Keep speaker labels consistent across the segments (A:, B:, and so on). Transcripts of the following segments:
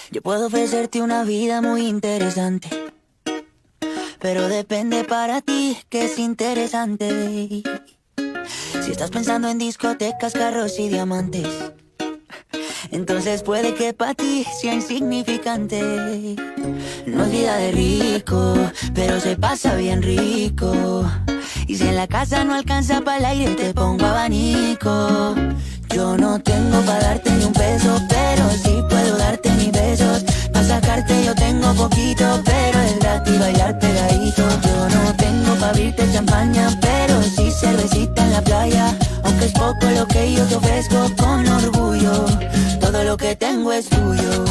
A: Yo puedo ofrecerte una vida muy interesante, pero depende para ti que es interesante. Si estás pensando en discotecas, carros y diamantes, entonces puede que para ti sea insignificante. No es vida de rico, pero se pasa bien rico. Y si en la casa no alcanza para el aire, te pongo abanico. Yo no tengo para darte ni un peso, pero sí puedo darte mis besos. Pa' sacarte yo tengo poquito, pero es gratis bailar pegadito. Yo no tengo pa' abrirte champaña, pero sí cervecita en la playa. Aunque es poco lo que yo te ofrezco con orgullo, todo lo que tengo es tuyo.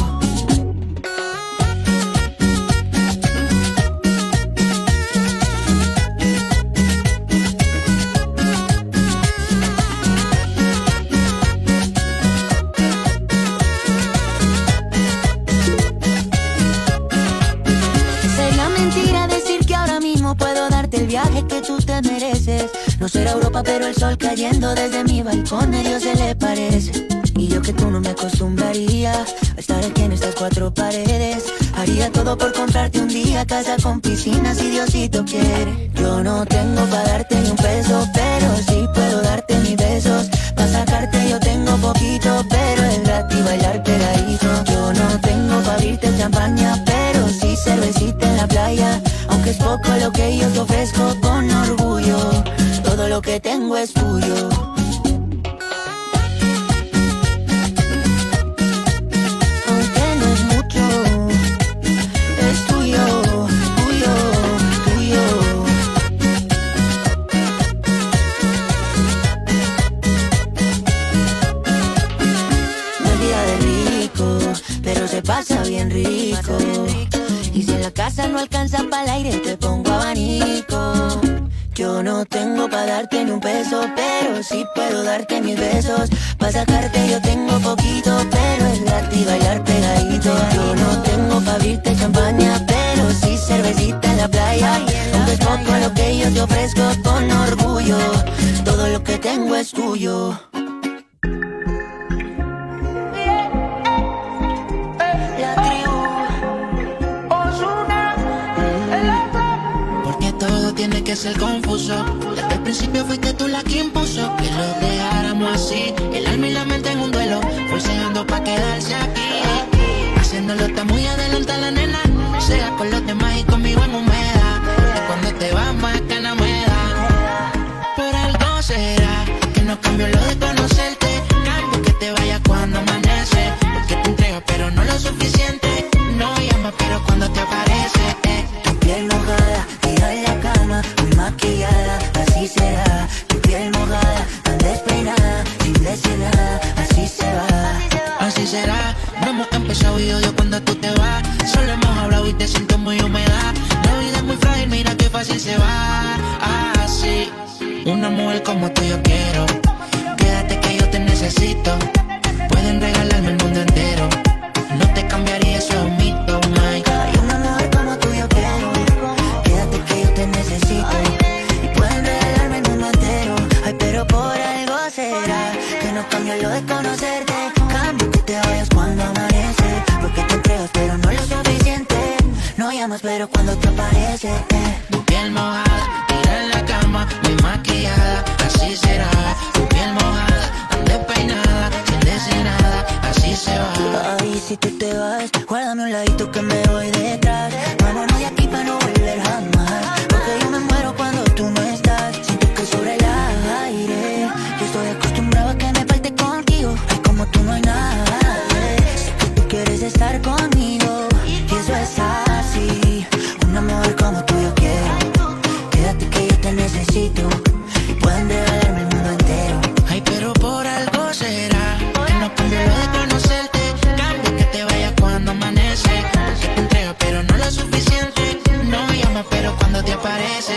A: El viaje que tú te mereces. No será Europa, pero el sol cayendo desde mi balcón a Dios se le parece. Y yo que tú no me acostumbraría a estar aquí en estas cuatro paredes. Haría todo por comprarte un día casa con piscina si Diosito quiere. Yo no tengo para darte ni un peso, pero sí puedo darte mis besos. Pa' sacarte yo tengo poquito, pero es gratis bailar pegadito. Yo no tengo para abrirte champaña, pero sí cervecita en la playa. Aunque es poco lo que yo te ofrezco con orgullo, todo lo que tengo es tuyo. Aunque no es mucho, es tuyo, tuyo, tuyo. No es vida de rico, pero se pasa bien rico. Y si en la casa no alcanza para el aire, te pongo abanico. Yo no tengo para darte ni un peso, pero sí puedo darte mis besos. Pa' sacarte yo tengo poquito, pero es gratis bailar pegadito. Yo no tengo para abrirte champaña, pero sí cervecita en la playa. Aunque es poco lo que yo te ofrezco con orgullo, todo lo que tengo es tuyo.
B: Tiene que ser confuso. Desde el principio fuiste tú la que impuso que lo dejáramos así. El alma y la mente en un duelo, forceando pa' quedarse aquí. Haciéndolo está muy adelante la nena. Sea con los demás y conmigo en humedad. Cuando te vas más gana me da. Por algo será que no cambio lo de conocerte. Cambio que te vayas cuando amanece. Porque te entregas pero no lo suficiente. No llamas pero cuando te aparece
A: Tu piel mojada, tira en la cama, muy maquillada, así será. Tu piel mojada, tan despeinada, sin decir nada, así se va.
B: Así será, no hemos empezado y odio cuando tú te vas. Solo hemos hablado y te siento muy húmeda. La vida es muy frágil, mira qué fácil se va. Así, una mujer como tú yo quiero. Quédate que yo te necesito. Pueden regalarme el mundo entero. No te cambiaría, eso es un mito, Mike.
A: Hay una mujer como tú yo quiero. Quédate que yo te necesito. Y pueden regalarme el mundo entero. Ay, pero por algo será que no cambio lo de conocerte. Cambio que te vayas cuando amanece. Porque te entregas pero no lo suficiente. No llamas pero cuando te aparece
B: Tu piel mojada, tira en la cama, muy maquillada, así será. Tu piel mojada, tan despeinada, sin decir nada, así se va.
A: Ay, si tú te vas, guárdame un ladito que me voy detrás. Vámonos de aquí pa' no volver jamás. Porque yo me muero cuando tú no estás. Siento que sobre el aire yo estoy acostumbrado a que me falte contigo. Ay, como tú no hay nada. Sé que tú quieres estar conmigo y eso es así. Una mujer como tú yo quiero. Quédate que yo te necesito. Y pueden regalarme el mundo entero.
B: Ay, pero por algo será que no cambio lo de conocerte. Cambio que te vayas cuando amanece. Que te entrega pero no lo suficiente. No me llamas pero cuando te aparece.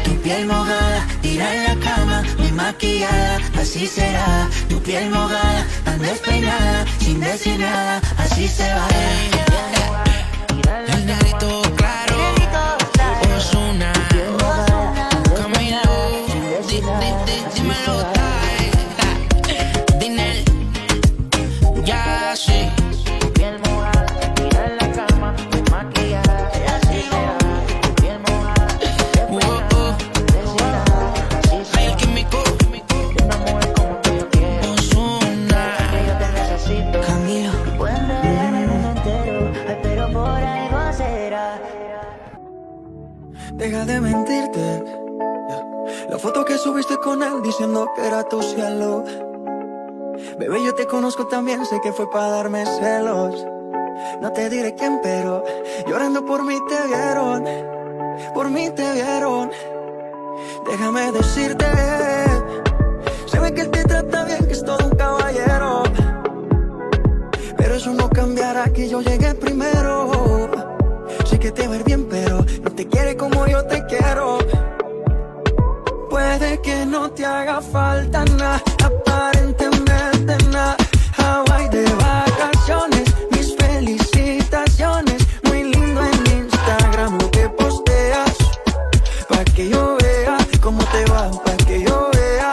A: Tu piel mojada, tira en la cama, muy maquillada, así será. Tu piel mojada, tan despeinada, sin decir nada, así se va.
B: El negrito claro, Ozuna, Camilo, dímelo, Dinel, ya sí.
C: Deja de mentirte. La foto que subiste con él diciendo que era tu cielo. Bebé, yo te conozco también, sé que fue para darme celos. No te diré quién, pero llorando por mí te vieron. Por mí te vieron. Déjame decirte, se ve que él te trata bien, que es todo un caballero. Pero eso no cambiará que yo llegué primero. Sé que te va a ir bien, pero no te quiere como yo te quiero. Puede que no te haga falta nada, aparentemente nada. Hawaii de vacaciones, mis felicitaciones. Muy lindo en Instagram lo que posteas, pa' que yo vea cómo te va, pa' que yo vea.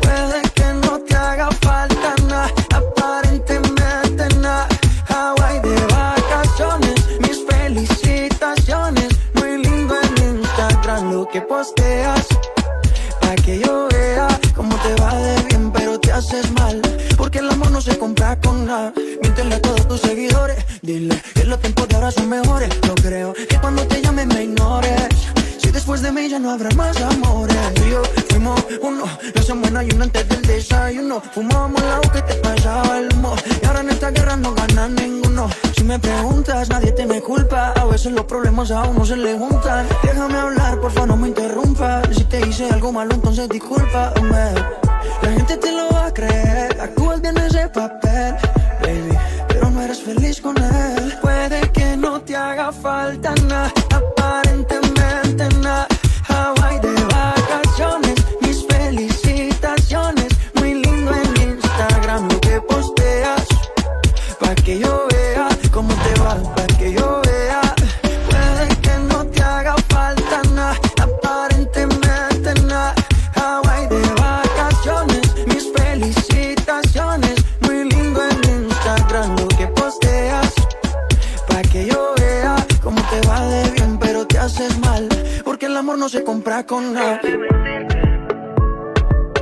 C: Puede que no te haga falta nada, aparentemente nada. Hawaii de vacaciones, mis felicitaciones. Muy lindo en Instagram lo que posteas, pa' que yo vea cómo te va de bien, pero te haces mal, porque el amor no se compra con nada. Míntele a todos tus seguidores, dile que los tiempos de ahora son mejores. No creo que cuando te llame me ignores, si después de mí ya no habrá más amores. Tú y yo fuimos uno, la semana y uno antes del desayuno. Fumábamos la que te pasaba el humo, y ahora en esta guerra no gana ninguno. Si me preguntas, nadie tiene culpa, a veces los problemas a uno se le juntan. Déjame hablar, porfa, no me interrumpas. Si te hice algo malo, entonces discúlpame. La gente te lo va a creer, actúas bien ese papel, baby, pero no eres feliz con él. Puede que no te haga falta nada, aparentemente nada. Hawaii de vacaciones, mis felicitaciones. Muy lindo en Instagram lo que posteas, pa' que yo vea cómo te va, pa' que yo vea. Puede que no te haga falta nada, aparentemente nada. Hawaii de vacaciones, mis felicitaciones. Muy lindo en Instagram lo que posteas, pa' que yo vea cómo te va de bien, pero te haces mal, porque el amor no se compra con nada.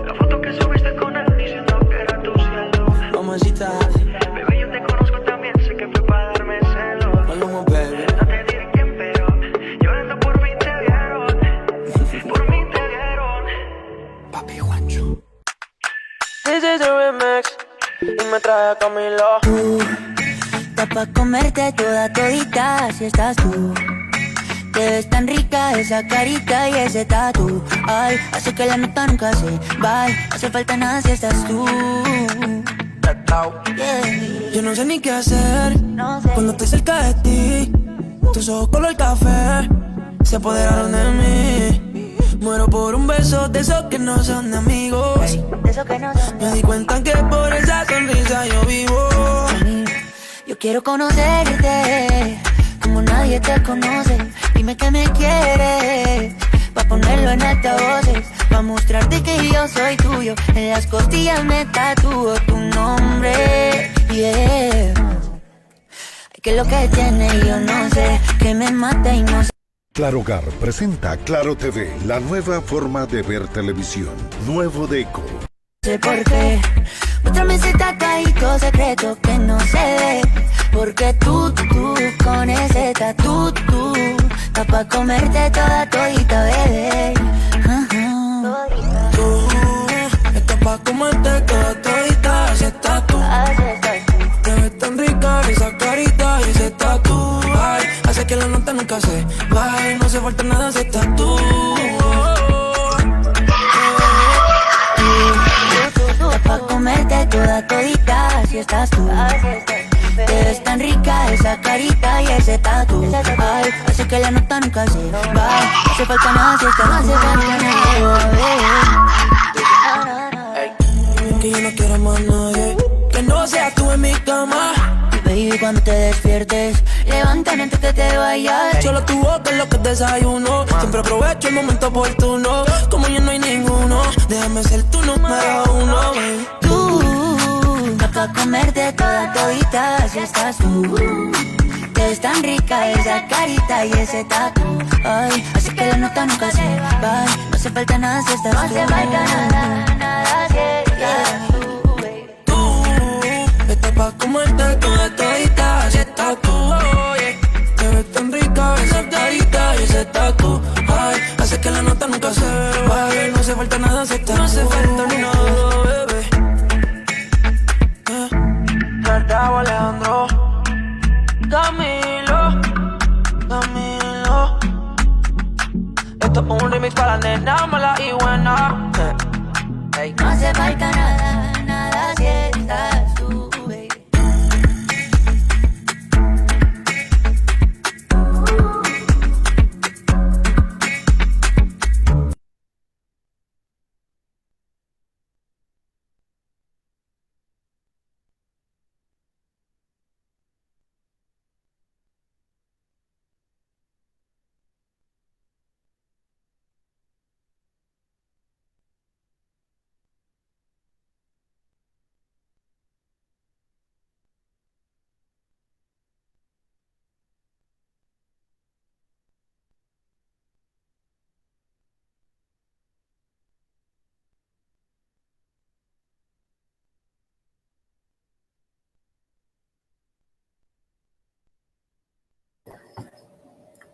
C: La foto que subiste con él diciendo que era tu cielo. Mamacita, bebé, yo te conozco también, sé que fue para darme celos. Maluma, baby. No te diré quién, pero llorando por mí te vieron. Por mí te vieron. Papi Juancho.
D: This is a remix y me trae a Camilo.
A: Está pa' comerte toda todita si estás tú. Te ves tan rica esa carita y ese tatu. Ay, hace que la nota nunca se va. Hace falta nada si estás tú. Yeah.
C: Yo no sé ni qué hacer
A: No sé.
C: cuando estoy cerca de ti. Tus ojos color café se apoderaron de mí. Muero por un beso de esos que no son de amigos.
A: Ey, de eso que no son.
C: Me di cuenta que por esa sonrisa yo vivo.
A: Yo quiero conocerte como nadie te conoce. Dime que me quieres, pa' ponerlo en altavoces, pa' mostrarte que yo soy tuyo. En las costillas me tatúo tu nombre, yeah. Ay, que lo que tiene yo no sé, que me mata y no sé.
E: Claro Hogar presenta Claro TV, la nueva forma de ver televisión. Nuevo deco.
A: Sé por qué. Muéstrame ese tatuadito secreto que no se ve. Porque tú, con ese tatu, está pa' comerte toda todita, bebé.
C: Tú estás pa' comerte toda todita ese tatu. Te ves tan rica esa carita y ese tatu. Ay, hace que la nota nunca se vaya. No hace falta nada si estás tú.
A: Está pa' comerte toda todita si estás tú. Te ves tan rica esa carita y ese tatu. Ay, hace que la nota nunca se va. Hace falta nada si estás tú. Hace falta nada, bebé.
C: Que yo no quiero más nadie que no seas tú en mi cama.
A: Baby, cuando te despiertes, levántame antes que te vayas.
C: Solo tu boca es lo que desayuno. Siempre aprovecho el momento oportuno. Como yo no hay ninguno, déjame ser tu número uno, baby.
A: Tú, está pa' comerte toda todita si estás tú. Te ves tan rica esa carita y ese tatu. Ay, así que la nota nunca se va. No hace falta nada si estás tú. No hace falta nada si estás tú.
C: Estás pa' comerte toda todita ese tatu. Te ves tan rica esa carita y ese tatu.
D: combinamos la iguana. Hey.
A: No hace falta nada, nada si estás tú, baby.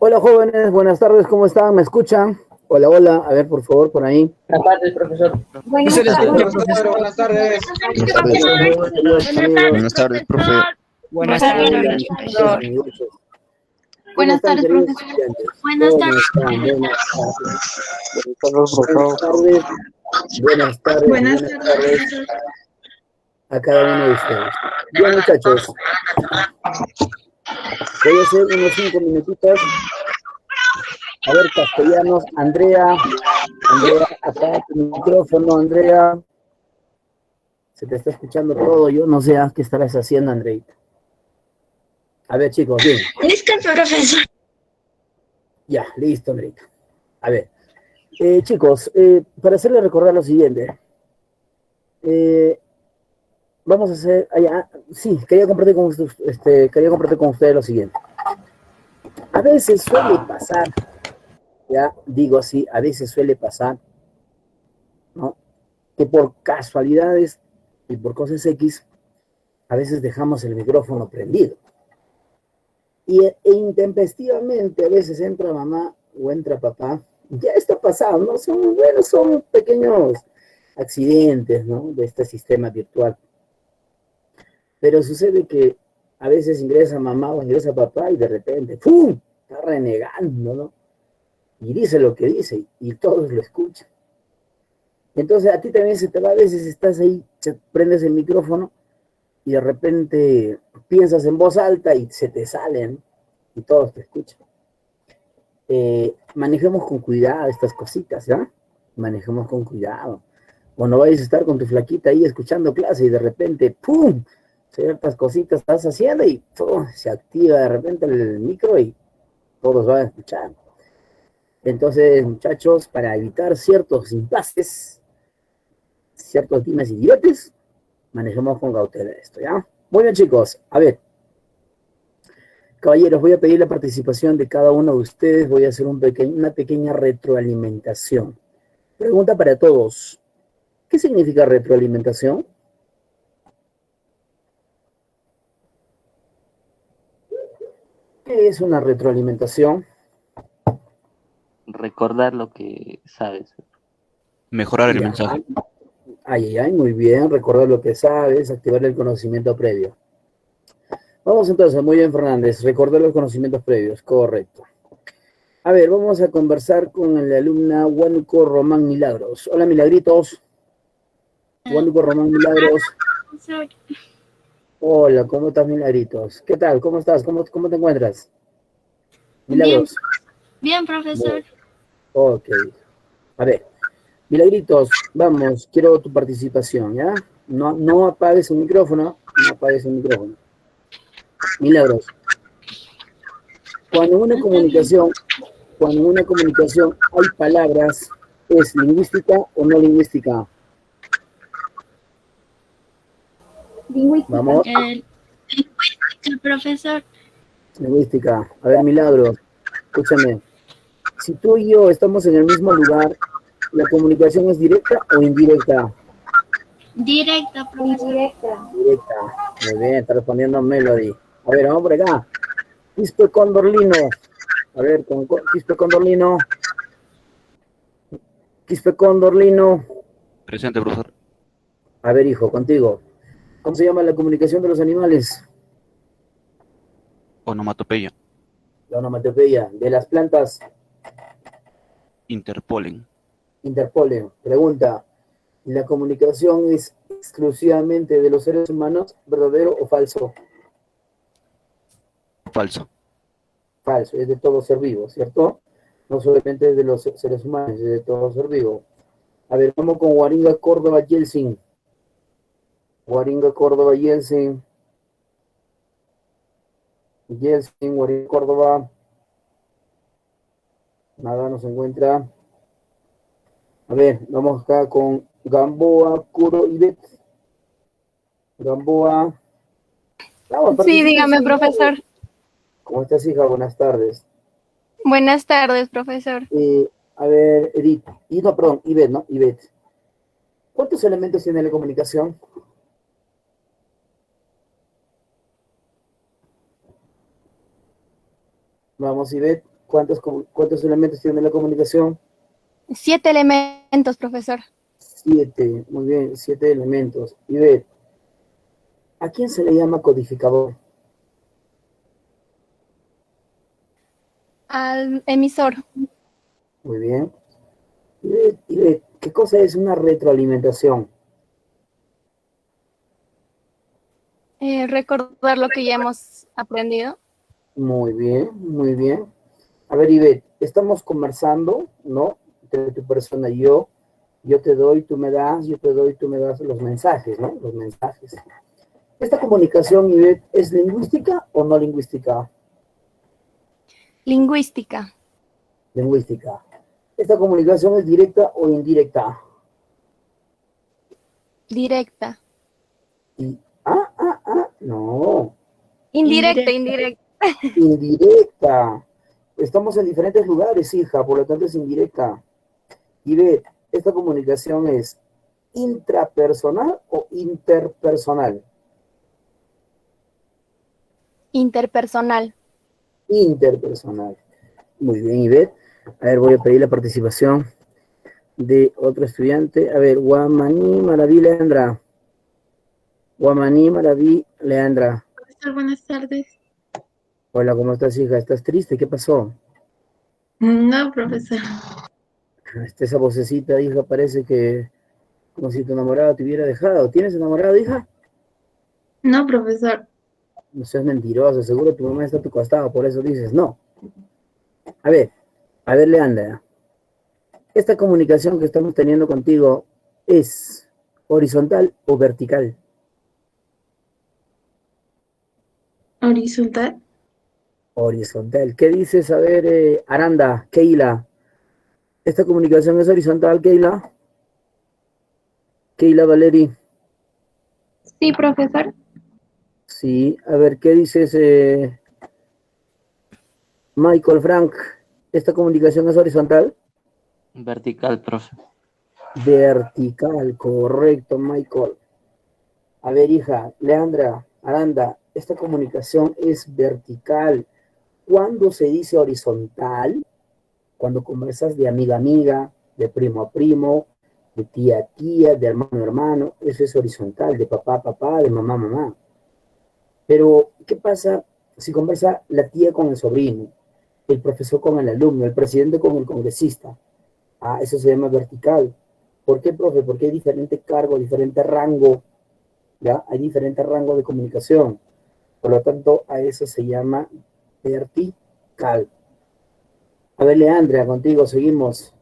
F: Hola jóvenes, buenas tardes, ¿cómo están? ¿Me escuchan? Hola, hola, a ver por favor por ahí.
G: Buenas tardes, profesor.
H: Buenas tardes.
F: Buenas tardes, profe.
G: Buenas tardes, profesor.
F: Buenas tardes, profesor. Buenas tardes. Buenas tardes a cada uno de ustedes. Bien, muchachos. Voy a hacer unos 5 minutitos. A ver, castellanos, Andrea, acá tu micrófono, Andrea. Se te está escuchando todo, yo no sé qué estarás haciendo, Andreita. A ver, chicos, bien.
H: Disculpe, profesor.
F: Ya, listo, Andreita. A ver, chicos, para hacerles recordar lo siguiente. Vamos a hacer, sí, quería compartir con ustedes lo siguiente. A veces suele pasar, ya digo así, a veces suele pasar, ¿no? Que por casualidades y por cosas X, a veces dejamos el micrófono prendido. E intempestivamente a veces entra mamá o entra papá, ya está pasando, ¿no? Son pequeños accidentes, ¿no? De este sistema virtual. Pero sucede que a veces ingresa mamá o ingresa papá y de repente, ¡pum!, está renegando, ¿no? Y dice lo que dice y todos lo escuchan. Entonces a ti también se te va, a veces estás ahí, prendes el micrófono y de repente piensas en voz alta y se te salen y todos te escuchan. Manejemos con cuidado estas cositas, ¿ya? Manejemos con cuidado. O no vayas a estar con tu flaquita ahí escuchando clase y de repente, ¡pum!, ciertas cositas estás haciendo y ¡pum!, se activa de repente el micro y todos van a escuchar. Entonces, muchachos, para evitar ciertos impastes, ciertos dimes y diretes, manejemos con cautela esto, ¿ya? Muy bien, chicos, a ver. Caballeros, voy a pedir la participación de cada uno de ustedes, voy a hacer una pequeña retroalimentación. Pregunta para todos. ¿Qué significa retroalimentación? ¿Qué es una retroalimentación?
I: Recordar lo que sabes.
J: Mejorar el mensaje.
F: Ay, muy bien, recordar lo que sabes, activar el conocimiento previo. Vamos entonces, muy bien, Fernández, recordar los conocimientos previos, correcto. A ver, vamos a conversar con la alumna Huánuco Román Milagros. Hola, Milagritos. Huánuco Román Milagros. Hola, ¿cómo estás, Milagritos? ¿Qué tal? ¿Cómo estás? ¿Cómo te encuentras? Milagros.
H: Bien, profesor.
F: Ok. A ver, Milagritos, vamos, quiero tu participación, ¿ya? No apagues el micrófono, no apagues el micrófono. Milagros. Cuando en una comunicación hay palabras, ¿es lingüística o no lingüística?
H: Lingüística.
F: Vamos.
H: Lingüística, profesor.
F: Lingüística. A ver, Milagros, escúchame. Si tú y yo estamos en el mismo lugar, ¿la comunicación es directa o indirecta?
H: Directa, profesor.
F: Directa. Muy bien, está respondiendo Melody. A ver, vamos por acá. Quispe Condorlino. A ver, con Quispe Condorlino. Quispe Condorlino.
J: Presente, profesor.
F: A ver, hijo, contigo. ¿Cómo se llama la comunicación de los animales?
J: Onomatopeya.
F: La onomatopeya. De las plantas.
J: Interpolen.
F: Interpolen, pregunta, ¿la comunicación es exclusivamente de los seres humanos, verdadero o falso?
J: Falso.
F: Falso, es de todo ser vivo, ¿cierto? No solamente de los seres humanos, es de todo ser vivo. A ver, vamos con Guaringa, Córdoba, Yeltsin. Guaringa, Córdoba, Yeltsin. Yeltsin, Guaringa, Córdoba. Nada, no se encuentra. A ver, vamos acá con Gamboa, Curo y Bet. Gamboa. Vamos,
K: Sí, dígame, profesor.
F: ¿Cómo estás, hija? Buenas tardes.
K: Buenas tardes, profesor.
F: A ver, Edith. Ivette, ¿no? Ivette. ¿Cuántos elementos tiene la comunicación? Vamos, Ivette. ¿Cuántos elementos tiene la comunicación?
K: 7 elementos, profesor.
F: 7. Muy bien, 7 elementos. Ivette, ¿a quién se le llama codificador?
K: Al emisor.
F: Muy bien. Ivette, ¿qué cosa es una retroalimentación?
K: Recordar lo que ya hemos aprendido.
F: Muy bien, muy bien. A ver, Ivette, estamos conversando, ¿no? Entre tu persona y yo te doy, tú me das, yo te doy, tú me das los mensajes, ¿no? Los mensajes. ¿Esta comunicación, Ivette, es lingüística o no lingüística?
K: Lingüística.
F: Lingüística. ¿Esta comunicación es directa o indirecta?
K: Directa.
F: No.
K: Indirecta.
F: Indirecta. Estamos en diferentes lugares, hija, por lo tanto es indirecta. Ivette, ¿esta comunicación es intrapersonal o interpersonal?
K: Interpersonal.
F: Interpersonal. Muy bien, Ivette. A ver, voy a pedir la participación de otro estudiante. A ver, Guamaní Maraví Leandra. Guamaní Maraví Leandra.
H: Profesor, buenas tardes.
F: Hola, ¿cómo estás, hija? ¿Estás triste? ¿Qué pasó?
H: No, profesor.
F: Esa vocecita, hija, parece que como si tu enamorado te hubiera dejado. ¿Tienes enamorado, hija?
H: No, profesor.
F: No seas mentiroso, seguro tu mamá está a tu costado, por eso dices no. A ver, Leandra. ¿Esta comunicación que estamos teniendo contigo es horizontal o vertical?
H: Horizontal.
F: Horizontal. ¿Qué dices? A ver, Aranda, Keila. ¿Esta comunicación es horizontal, Keila? Keila Valeri.
H: Sí, profesor.
F: Sí. A ver, ¿qué dices? Michael Frank. ¿Esta comunicación es horizontal?
I: Vertical, profe.
F: Vertical, correcto, Michael. A ver, hija, Leandra, Aranda, esta comunicación es vertical. ¿Cuándo se dice horizontal? Cuando conversas de amiga a amiga, de primo a primo, de tía a tía, de hermano a hermano. Eso es horizontal, de papá a papá, de mamá a mamá. Pero, ¿qué pasa si conversa la tía con el sobrino, el profesor con el alumno, el presidente con el congresista? Eso se llama vertical. ¿Por qué, profe? Porque hay diferente cargo, diferente rango, ¿ya? Hay diferente rango de comunicación. Por lo tanto, a eso se llama vertical. A ver, Leandra, contigo seguimos.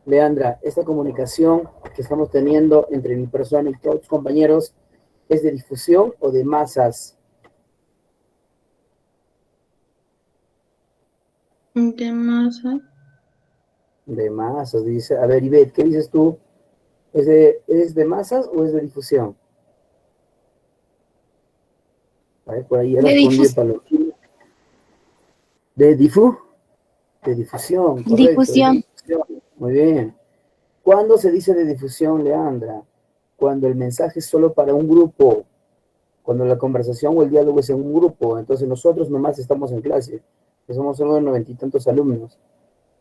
F: Leandra, esta comunicación que estamos teniendo entre mi persona y todos tus compañeros, ¿es de difusión o de masas?
H: ¿De masa?
F: De masas, dice. A ver, Ivette, ¿qué dices tú? ¿Es de masas o es de difusión? A ver, por ahí ya respondí para los... ¿De difusión? Correcto,
K: Difusión.
F: de difusión. Muy bien. ¿Cuándo se dice de difusión, Leandra? Cuando el mensaje es solo para un grupo, cuando la conversación o el diálogo es en un grupo, entonces nosotros nomás estamos en clase, que somos solo de 90 y tantos alumnos,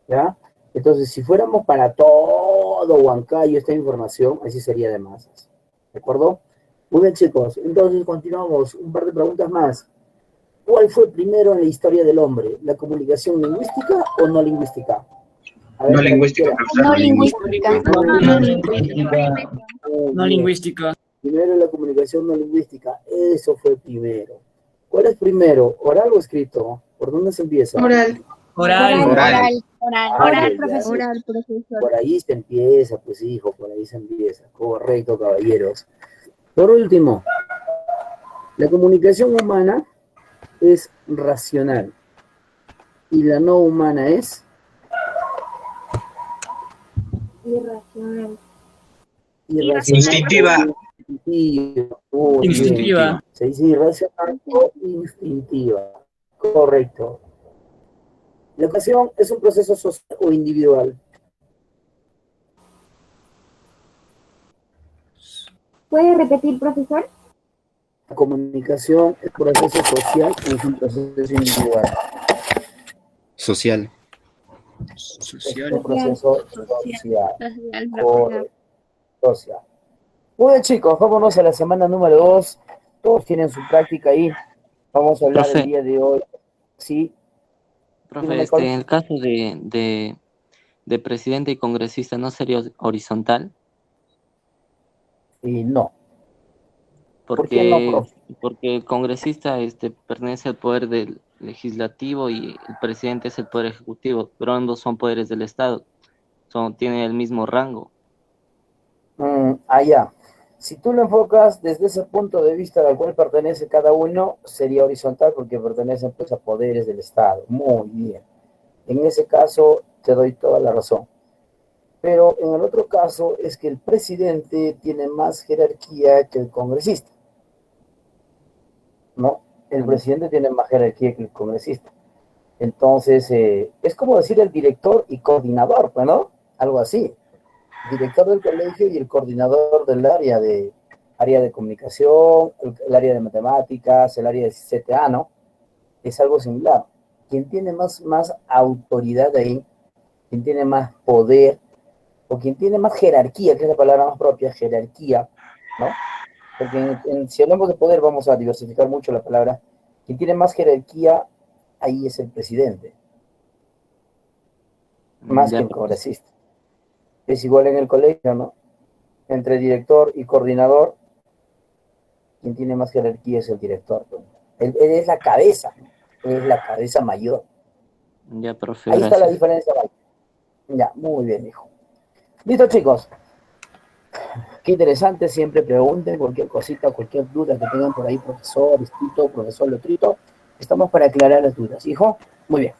F: ¿ya? Entonces, si fuéramos para todo Huancayo esta información, así sería de masas, ¿de acuerdo? Muy bien, chicos, entonces continuamos, un par de preguntas más. ¿Cuál fue primero en la historia del hombre? ¿La comunicación lingüística o no lingüística? A ver,
L: No lingüística, profesor.
K: No lingüística.
F: No lingüística. Primero la comunicación no lingüística. Eso fue primero. ¿Cuál es primero? ¿Oral o escrito? ¿Por dónde se empieza?
H: Oral.
K: Oral, profesor.
H: Oral, profesor.
F: Por ahí se empieza, pues hijo, por ahí se empieza. Correcto, caballeros. Por último, la comunicación humana es racional y la no humana es
H: Irracional.
L: Instintiva.
F: Instintiva. Se dice irracional o instintiva. Correcto. La educación es un proceso social o individual.
H: ¿Puede repetir, profesor?
F: La comunicación es un proceso social o es un proceso individual.
L: Social.
F: Es un proceso social. Correcto. Social. Muy bien, chicos, vámonos a la semana número 2. Todos tienen su práctica ahí. Vamos a hablar
I: Profe.
F: el día de hoy. Sí.
I: Profe,
F: Dígame, Col.
I: en el caso de presidente y congresista, ¿no sería horizontal?
F: No. ¿Por qué
I: Porque,
F: no, profe?
I: porque el congresista pertenece al poder del legislativo y el presidente es el poder ejecutivo, pero ambos son poderes del Estado, tienen el mismo rango.
F: Ya. Si tú lo enfocas desde ese punto de vista al cual pertenece cada uno, sería horizontal porque pertenecen pues a poderes del Estado. Muy bien. En ese caso te doy toda la razón. Pero en el otro caso es que el presidente tiene más jerarquía que el congresista. ¿No? El presidente tiene más jerarquía que el congresista. Entonces, es como decir el director y coordinador, pues, ¿no? Algo así. Director del colegio y el coordinador del área de comunicación, el área de matemáticas, el área de CTA, ¿no? Es algo similar. Quien tiene más autoridad ahí, quien tiene más poder, o quien tiene más jerarquía, que es la palabra más propia, jerarquía, ¿no? Porque si hablamos de poder vamos a diversificar mucho la palabra. Quien tiene más jerarquía, ahí es el presidente. Más que el congresista. Es igual en el colegio, ¿no? Entre director y coordinador, quien tiene más jerarquía es el director. Él es la cabeza, ¿no? Es la cabeza mayor.
I: Ya, profe,
F: Ahí está la
I: gracias.
F: diferencia. Ya, muy bien, hijo. Listo, chicos. Qué interesante, siempre pregunten cualquier cosita, cualquier duda que tengan por ahí, profesor, Estito, profesor Letrito. Estamos para aclarar las dudas, hijo. Muy bien.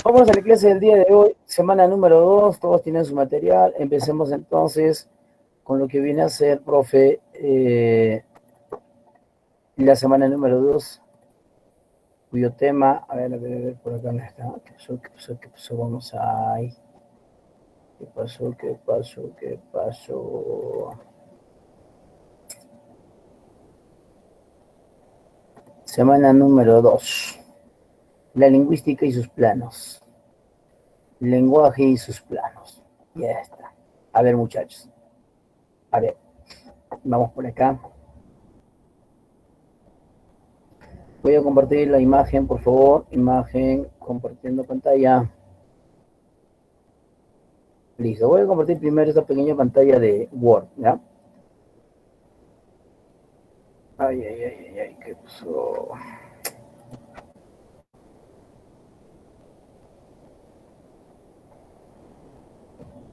F: Vamos a la clase del día de hoy, semana número 2, todos tienen su material. Empecemos entonces con lo que viene a ser, profe, la semana número 2, cuyo tema, a ver, por acá no está. ¿Qué pasó? Vamos ahí. ¿Qué pasó? Semana número 2. La lingüística y sus planos. Lenguaje y sus planos. Ya está. A ver, muchachos. A ver. Vamos por acá. Voy a compartir la imagen, por favor. Imagen, compartiendo pantalla. Listo. Voy a compartir primero esta pequeña pantalla de Word, ¿ya? Ay, ¿qué pasó?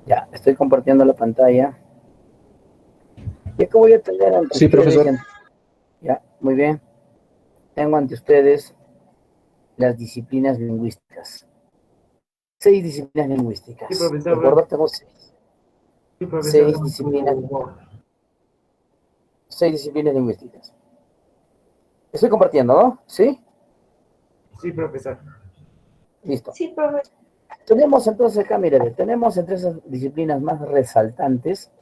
F: Ya, estoy compartiendo la pantalla. Y acá voy a tener ante
L: Sí, profesor.
F: Ya, muy bien. Tengo ante ustedes las disciplinas lingüísticas. 6 disciplinas lingüísticas.
G: Sí, profesor.
F: ¿De acuerdo? Tengo 6.
G: Sí, profesor.
F: 6 disciplinas. 6 disciplinas lingüísticas. Estoy compartiendo, ¿no? ¿Sí?
G: Sí, profesor.
F: Listo.
H: Sí, profesor.
F: Tenemos entonces acá, mire, tenemos entre esas disciplinas más resaltantes,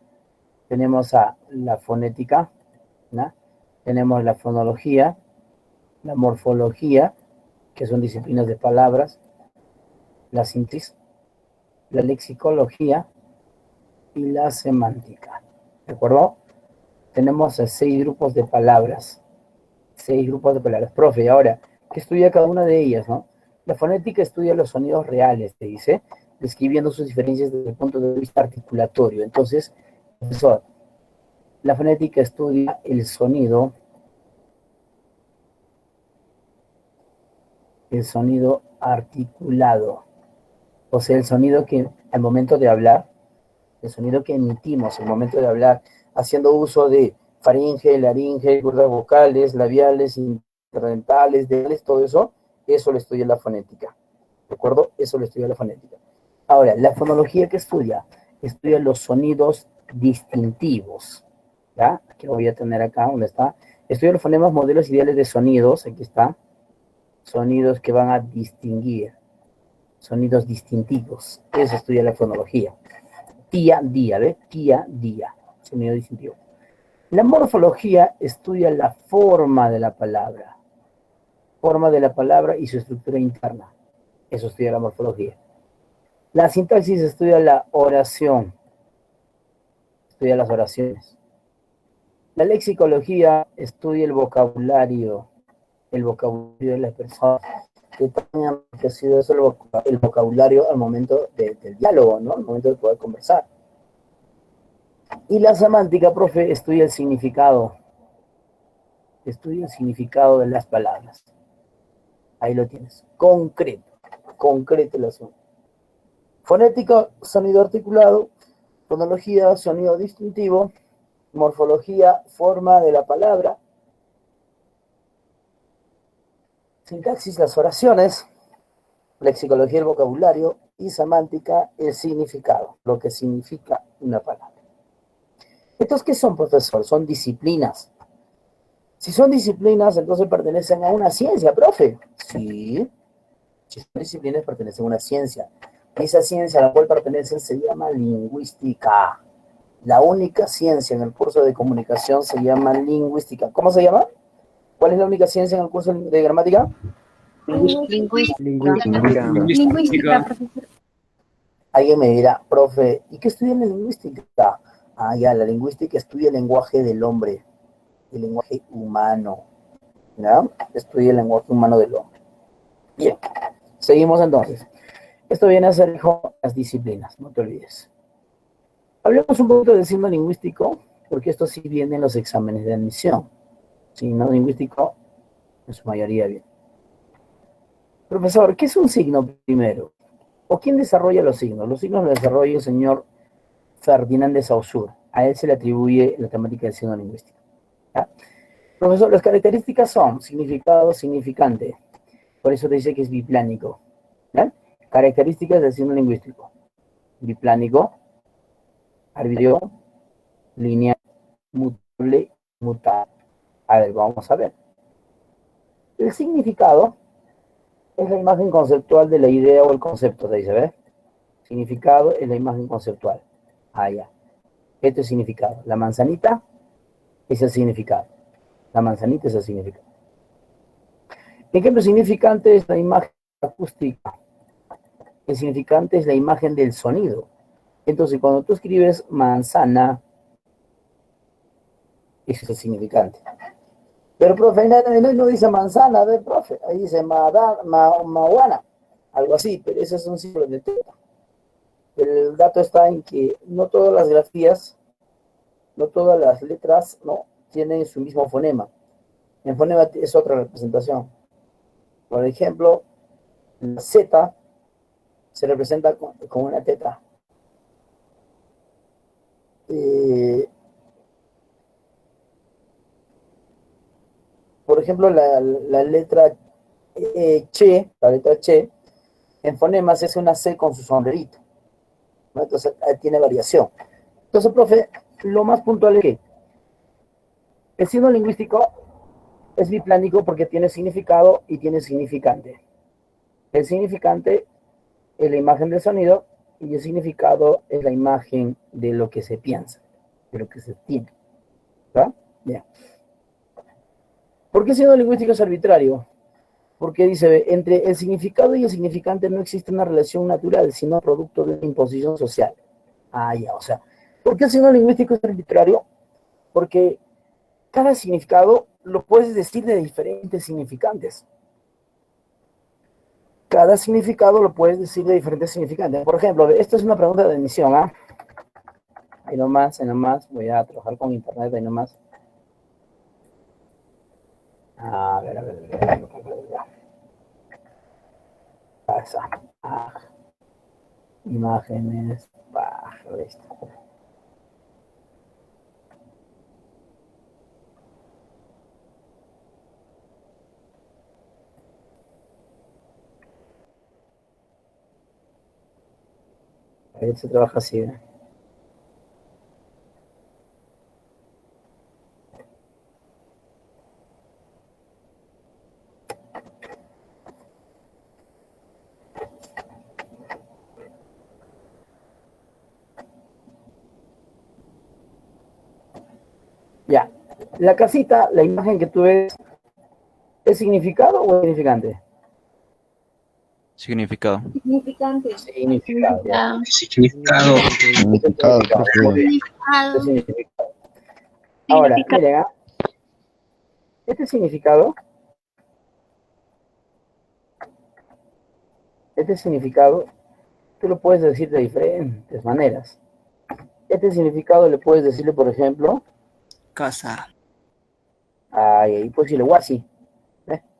F: tenemos a la fonética, ¿no? Tenemos la fonología, la morfología, que son disciplinas de palabras, la síntesis, la lexicología y la semántica. ¿De acuerdo? Tenemos 6 grupos de palabras. 6 grupos de palabras. Profe, ahora, ¿qué estudia cada una de ellas, no? La fonética estudia los sonidos reales, te dice, describiendo sus diferencias desde el punto de vista articulatorio. Entonces, profesor, la fonética estudia el sonido articulado, o sea, el sonido que al momento de hablar, el sonido que emitimos al momento de hablar, haciendo uso de faringe, laringe, cuerdas vocales, labiales, interdentales, todo eso lo estudia la fonética, ¿de acuerdo? Eso lo estudia la fonética. Ahora, la fonología que estudia los sonidos distintivos, ¿ya? Aquí lo voy a tener acá, ¿dónde está? Estudia los fonemas, modelos ideales de sonidos, aquí está, sonidos que van a distinguir, sonidos distintivos, eso estudia la fonología. Tía, día, ¿ves? Tía, día, sonido distintivo. La morfología estudia la forma de la palabra y su estructura interna, eso estudia la morfología. La sintaxis estudia la oración, estudia las oraciones. La lexicología estudia el vocabulario de las personas, que también ha sido eso el vocabulario al momento del diálogo, ¿no? Al momento de poder conversar. Y la semántica, profe, estudia el significado de las palabras. Ahí lo tienes, concreto el asunto. Fonética, sonido articulado. Fonología, sonido distintivo. Morfología, forma de la palabra. Sintaxis, las oraciones. Lexicología, el vocabulario. Y semántica, el significado, lo que significa una palabra. Entonces, ¿qué son, profesor? Son disciplinas. Si son disciplinas, entonces pertenecen a una ciencia, profe. Sí. Si son disciplinas, pertenecen a una ciencia. Esa ciencia a la cual pertenecen se llama lingüística. La única ciencia en el curso de comunicación se llama lingüística. ¿Cómo se llama? ¿Cuál es la única ciencia en el curso de gramática?
H: Lingüística, profesor.
F: Alguien me dirá, profe, ¿y qué estudia la lingüística? Ah, ya, la lingüística estudia el lenguaje del hombre, el lenguaje humano, ¿ya? Estudia el lenguaje humano del hombre. Bien, seguimos entonces. Esto viene a ser, hijo, las disciplinas, no te olvides. Hablemos un poquito del signo lingüístico, porque esto sí viene en los exámenes de admisión. Signo lingüístico, en su mayoría bien. Profesor, ¿qué es un signo primero? ¿O quién desarrolla los signos? Los signos los desarrolla el señor Ferdinand de Saussure. A él se le atribuye la temática del signo lingüístico. ¿Ya? Profesor, las características son significado, significante. Por eso te dice que es biplánico. ¿Ya? Características del signo lingüístico. Biplánico, arbitrario, lineal, mutable, mutable. A ver, vamos a ver. El significado es la imagen conceptual de la idea o el concepto, te dice, ¿ves? Significado es la imagen conceptual. Ah, ya. Esto es significado. La manzanita es el significado. La manzanita es el significado. En cambio, significante es la imagen acústica. El significante es la imagen del sonido. Entonces, cuando tú escribes manzana, ese es el significante. Pero, profe, no dice manzana, a ver, profe, ahí dice mahuana, algo así, pero ese es un símbolo de teta. El dato está en que no todas las grafías, no todas las letras, ¿no?, tienen su mismo fonema. El fonema es otra representación. Por ejemplo, la Z se representa con una teta. Por ejemplo, la letra che, en fonemas es una C con su sombrerito, ¿no? Entonces tiene variación. Entonces, profe, lo más puntual es que el signo lingüístico es biplánico porque tiene significado y tiene significante. El significante es la imagen del sonido y el significado es la imagen de lo que se piensa, de lo que se tiene. ¿Verdad? Bien. ¿Por qué el signo lingüístico es arbitrario? Porque dice, entre el significado y el significante no existe una relación natural, sino producto de una imposición social. Ah, ya, o sea, ¿por qué el signo lingüístico es arbitrario? Porque cada significado lo puedes decir de diferentes significantes. cada significado lo puedes decir de diferentes significantes. Por ejemplo, esto es una pregunta de admisión, ¿ah? Ahí nomás, voy a trabajar con internet, ahí nomás. A ver. Pasa. Imágenes, esto. Ahí se trabaja así, ¿eh? Ya, la casita, la imagen que tú ves, ¿es significado o es significante?
J: Significado.
H: Significante.
F: Significado. Ya.
L: Significado.
F: Significado. Muy bien. Es significado. Ahora, miren, ¿ah? Este significado, tú lo puedes decir de diferentes maneras. Este significado le puedes decirle, por ejemplo,
M: Casa.
F: ahí puedes decirle guasi,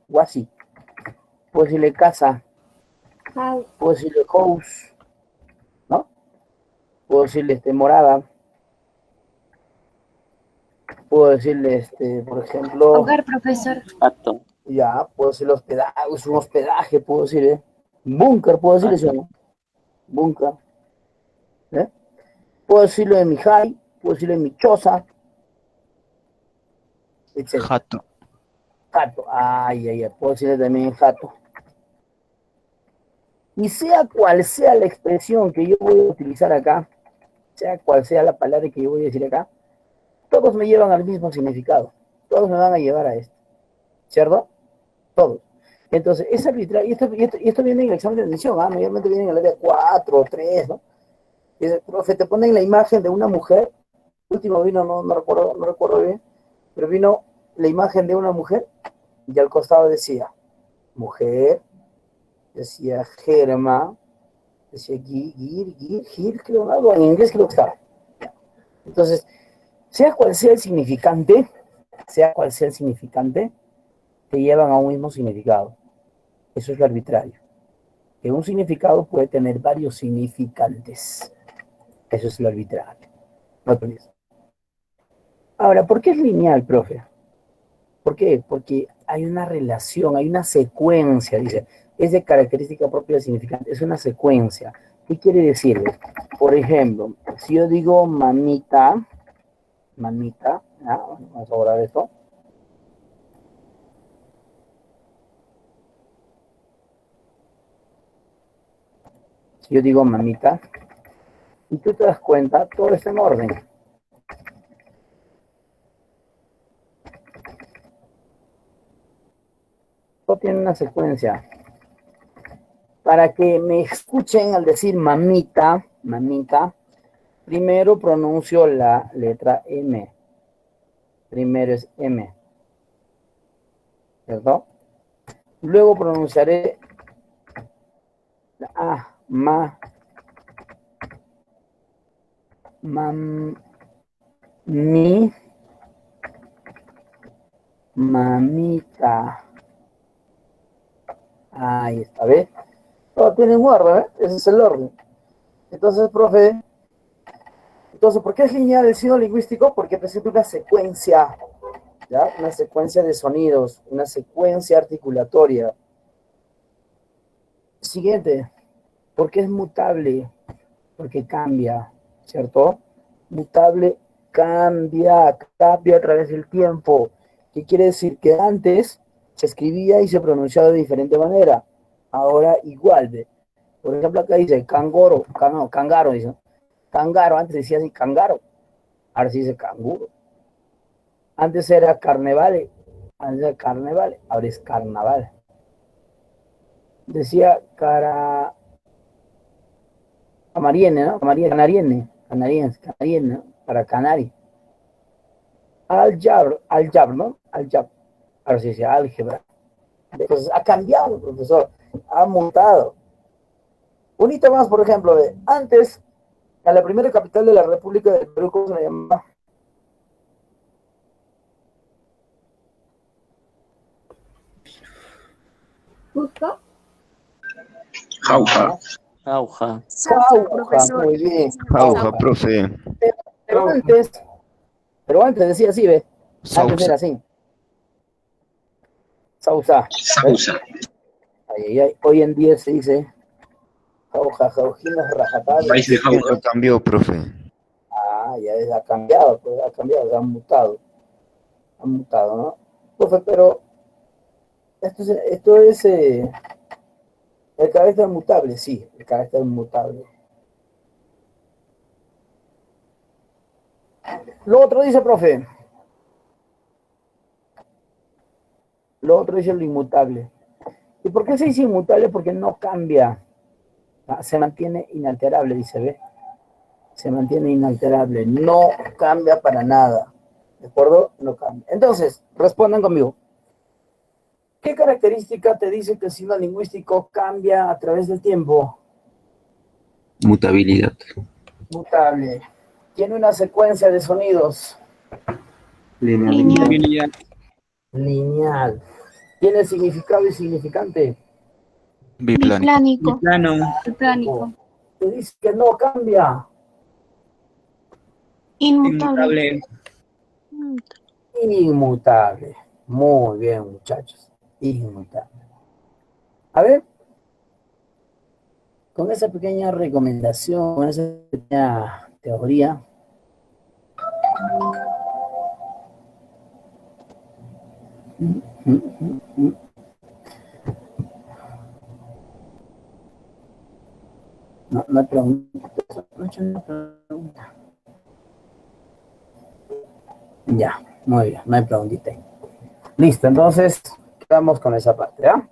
F: guasi. Puedes decirle casa.
H: House.
F: Puedo decirle house, ¿no? Puedo decirle morada. Puedo decirle, por ejemplo...
H: Hogar, profesor.
I: Pato.
F: Ya, puedo decirle hospedaje, es un hospedaje, puedo decirle. Búnker, puedo decirle eso, ¿no? Búnker. ¿Eh? Puedo decirle de mi jai, puedo decirle mi choza, etc.
J: Jato.
F: Jato, ay, puedo decirle también jato. Y sea cual sea la expresión que yo voy a utilizar acá, sea cual sea la palabra que yo voy a decir acá, todos me llevan al mismo significado. Todos me van a llevar a esto. ¿Cierto? Todos. Entonces, es arbitrario. Y esto viene en el examen de admisión, ¿ah? Mayormente viene en el área 4 o 3, ¿no? Y dice, profe, te ponen la imagen de una mujer. Último vino, no recuerdo bien, pero vino la imagen de una mujer y al costado decía, mujer, decía Germa, decía Gir, creo, algo en inglés creo que estaba. Entonces, sea cual sea el significante, te llevan a un mismo significado. Eso es lo arbitrario. Que un significado puede tener varios significantes. Eso es lo arbitrario. No te olvides. Ahora, ¿por qué es lineal, profe? ¿Por qué? Porque hay una relación, hay una secuencia, dice. Es de característica propia del significante, es una secuencia. ¿Qué quiere decir? Por ejemplo, si yo digo mamita, ¿ya? Vamos a borrar esto. Si yo digo mamita, y tú te das cuenta, todo está en orden. Todo tiene una secuencia. Para que me escuchen al decir mamita, primero pronuncio la letra M. Primero es M. ¿Cierto? Luego pronunciaré la A, mamita. Ahí está, ¿ves? Todo tiene un orden, ¿eh? Ese es el orden. Entonces, profe, ¿por qué es lineal el signo lingüístico? Porque presenta una secuencia, ¿ya? Una secuencia de sonidos, una secuencia articulatoria. Siguiente, ¿por qué es mutable? Porque cambia, ¿cierto? Mutable cambia a través del tiempo. ¿Qué quiere decir? Que antes se escribía y se pronunciaba de diferente manera. Ahora igual. Por ejemplo, acá dice cangaro, dice. Cangaro, antes decía así cangaro. Ahora se dice canguro. Antes era carnevale. Ahora es carnaval. Decía camariene, ¿no? Canarienne, ¿no? Para canari. Aljabr, ¿no? Ahora se dice álgebra. Entonces, ha cambiado, profesor, ha mutado. Un hito más, por ejemplo, de antes, a la primera capital de la República del Perú, ¿cómo se le llamaba?
H: Cusco.
L: Jauja.
I: Jauja.
F: Jauja, muy bien.
L: Jauja, profe.
F: Pero antes decía así, ¿ve? Antes
L: Sausa.
F: era así. Sausa.
L: Sausa.
F: Hoy en día se dice Jauja, Jaujinos, Rajatabla.
L: País de Jauja cambió, profe.
F: Ah, ha cambiado, pues, ha mutado. Ha mutado, ¿no? Profe, pero esto es el carácter mutable, sí, el carácter mutable. Lo otro dice, profe. Lo otro dice lo inmutable. ¿Y por qué se dice inmutable? Porque no cambia. Se mantiene inalterable, dice, ¿ve? Se mantiene inalterable. No cambia para nada. ¿De acuerdo? No cambia. Entonces, respondan conmigo. ¿Qué característica te dice que el signo lingüístico cambia a través del tiempo?
L: Mutabilidad.
F: Mutable. Tiene una secuencia de sonidos.
L: Linealidad.
F: Lineal. Tiene significado y significante.
K: Biplánico.
L: Plano.
K: Biplánico.
F: Te dice que no cambia.
K: Inmutable.
F: Inmutable. Muy bien, muchachos. Inmutable. A ver, con esa pequeña recomendación, con esa pequeña teoría, no hay pregunta. Ya, muy bien, no hay preguntita. Listo, entonces quedamos con esa parte, ¿ah?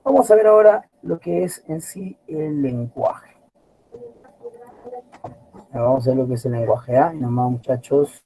F: Vamos a ver ahora lo que es en sí el lenguaje. Vamos a ver lo que es el lenguaje, ¿ah? Y nomás, muchachos.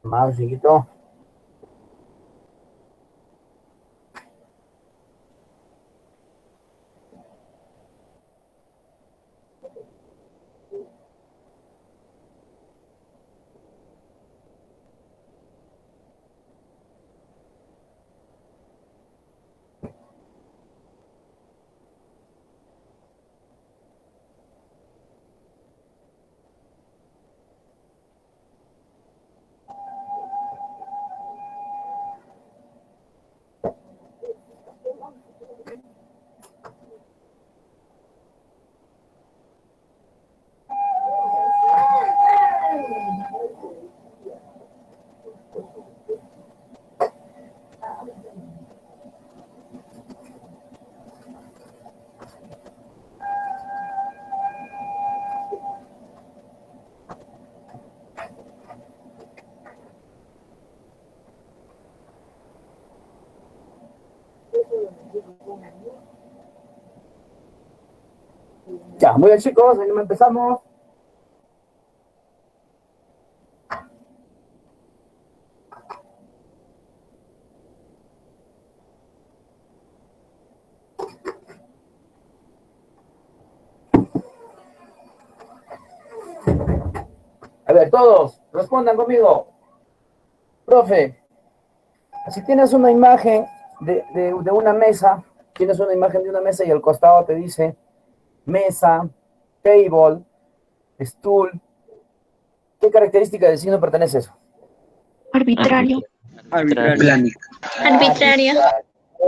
F: Más chiquito. Ya, muy bien, chicos, ahí empezamos. A ver, todos, respondan conmigo. Profe, si tienes una imagen de una mesa, tienes una imagen de una mesa y al costado te dice mesa, table, stool, ¿qué característica del signo pertenece a eso?
K: Arbitrario. Arbitrario.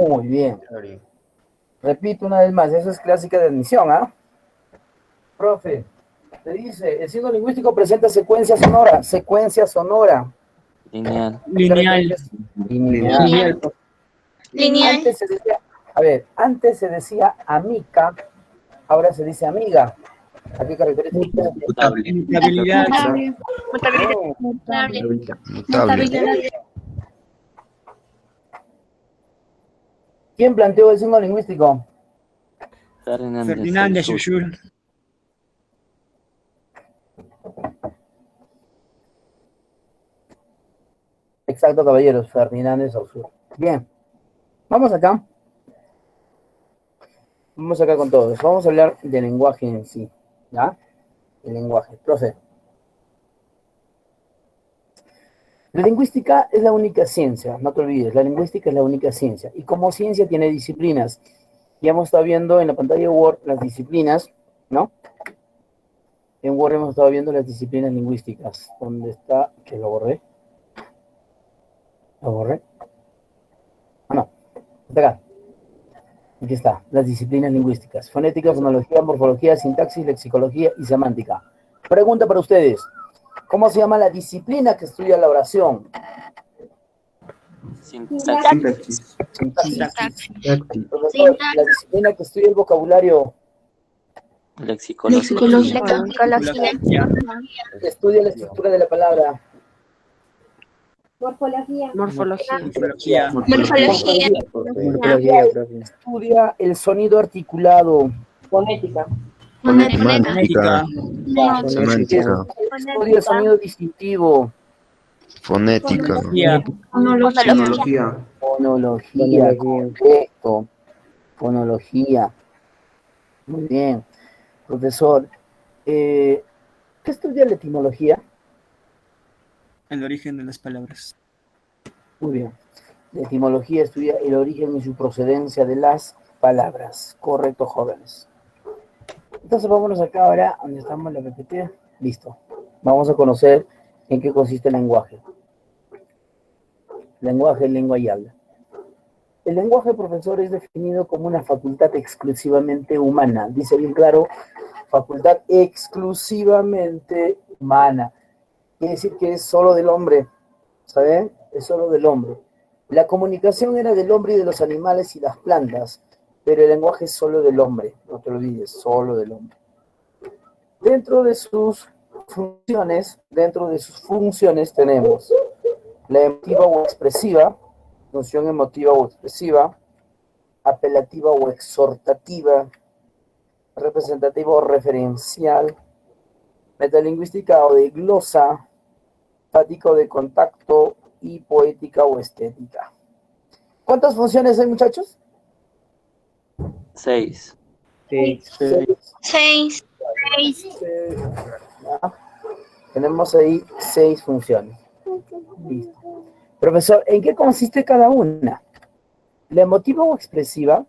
F: Muy bien. Repito una vez más, eso es clásica de admisión, ¿ah? Profe, te dice, el signo lingüístico presenta secuencia sonora. Secuencia sonora.
I: Lineal.
F: Lineal.
K: Lineal.
F: Antes se decía A ver, antes se decía amica, ahora se dice amiga. ¿A qué características?
M: Mutabilidad.
L: Mutable.
F: ¿Quién planteó el signo lingüístico?
M: Ferdinand de Saussure.
F: Exacto, caballeros, Ferdinand de Saussure. Bien, vamos acá. Vamos acá con todos. Vamos a hablar del lenguaje en sí. ¿Ya? El lenguaje. Profe. La lingüística es la única ciencia, no te olvides, la lingüística es la única ciencia. Y como ciencia tiene disciplinas. Ya hemos estado viendo en la pantalla de Word las disciplinas, ¿no? En Word hemos estado viendo las disciplinas lingüísticas. ¿Dónde está? Que lo borré. ¿Lo borré? Ah, no. Está acá. Aquí está. Las disciplinas lingüísticas. Fonética, fonología, morfología, sintaxis, lexicología y semántica. Pregunta para ustedes. ¿Cómo se llama la disciplina que estudia la oración?
I: Sintaxis.
F: Profesor, la disciplina que estudia el vocabulario.
I: Lexicología.
F: Que estudia la estructura de la palabra.
H: Morfología.
M: Morfología.
F: Estudia el sonido articulado.
H: Fonética.
L: Semántica. Semántica.
F: Estudia el sonido distintivo.
L: Fonética.
K: Fonología.
F: Fonología, correcto. Fonología. Muy bien. Profesor, ¿qué estudia la etimología?
M: El origen de las palabras.
F: Muy bien. La etimología estudia el origen y su procedencia de las palabras. Correcto, jóvenes. Entonces vámonos acá ahora, donde estamos en la PPT. Listo. Vamos a conocer en qué consiste el lenguaje. Lenguaje, lengua y habla. El lenguaje, profesor, es definido como una facultad exclusivamente humana. Dice bien claro, facultad exclusivamente humana. Quiere decir que es solo del hombre, ¿saben? Es solo del hombre. La comunicación era del hombre y de los animales y las plantas, pero el lenguaje es solo del hombre, no te olvides, solo del hombre. Dentro de sus funciones tenemos la emotiva o expresiva, función emotiva o expresiva, apelativa o exhortativa, representativa o referencial, metalingüística o de glosa, fática o de contacto y poética o estética. ¿Cuántas funciones hay, muchachos?
I: 6.
K: 6.
F: Tenemos ahí 6 funciones. Listo. Profesor, ¿en qué consiste cada una? La emotiva o expresiva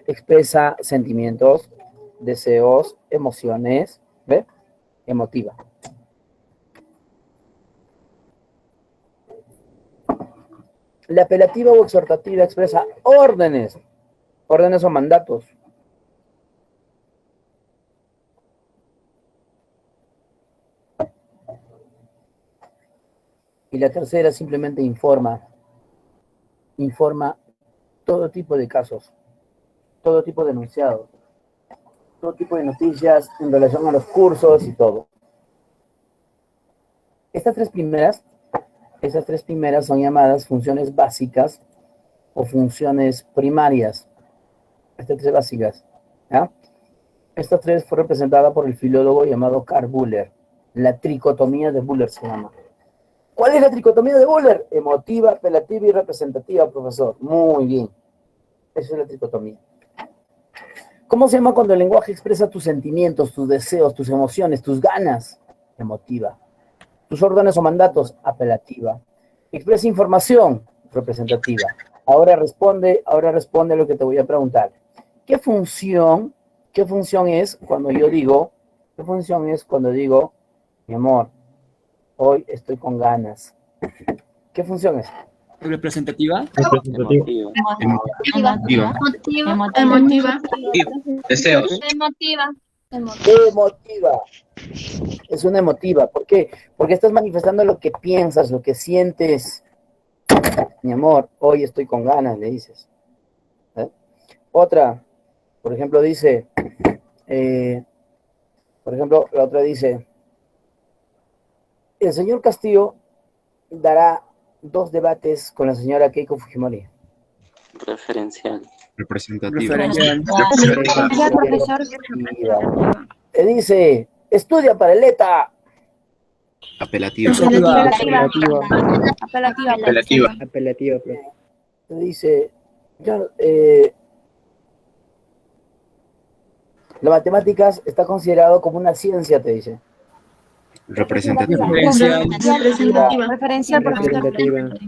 F: expresa sentimientos, deseos, emociones, ¿ve? Emotiva. La apelativa o exhortativa expresa órdenes. Órdenes o mandatos. Y la tercera simplemente informa. Informa todo tipo de casos, todo tipo de enunciados, todo tipo de noticias en relación a los cursos y todo. Estas tres primeras son llamadas funciones básicas o funciones primarias. Estas tres básicas, ¿ya? Estas tres fue representada por el filólogo llamado Karl Buller. La tricotomía de Buller se llama. ¿Cuál es la tricotomía de Buller? Emotiva, apelativa y representativa, profesor. Muy bien. Esa es la tricotomía. ¿Cómo se llama cuando el lenguaje expresa tus sentimientos, tus deseos, tus emociones, tus ganas? Emotiva. Tus órdenes o mandatos, apelativa. Expresa información, representativa. Ahora responde a lo que te voy a preguntar. ¿Qué función es cuando yo digo, mi amor, hoy estoy con ganas? ¿Qué función es?
M: Representativa.
K: Emotiva.
J: Deseos.
F: Emotiva. Es una emotiva. ¿Por qué? Porque estás manifestando lo que piensas, lo que sientes. Mi amor, hoy estoy con ganas, le dices. ¿Eh? Otra, por ejemplo, dice, la otra dice, el señor Castillo dará 2 debates con la señora Keiko Fujimori.
I: Referencial.
J: Representativa.
H: Referencial, profesor.
F: Te dice, estudia para el ETA.
J: Apelativa.
K: Apelativa.
F: Te dice, las matemáticas está considerado como una ciencia, te dice.
J: Representativa.
H: Referencial, profesor.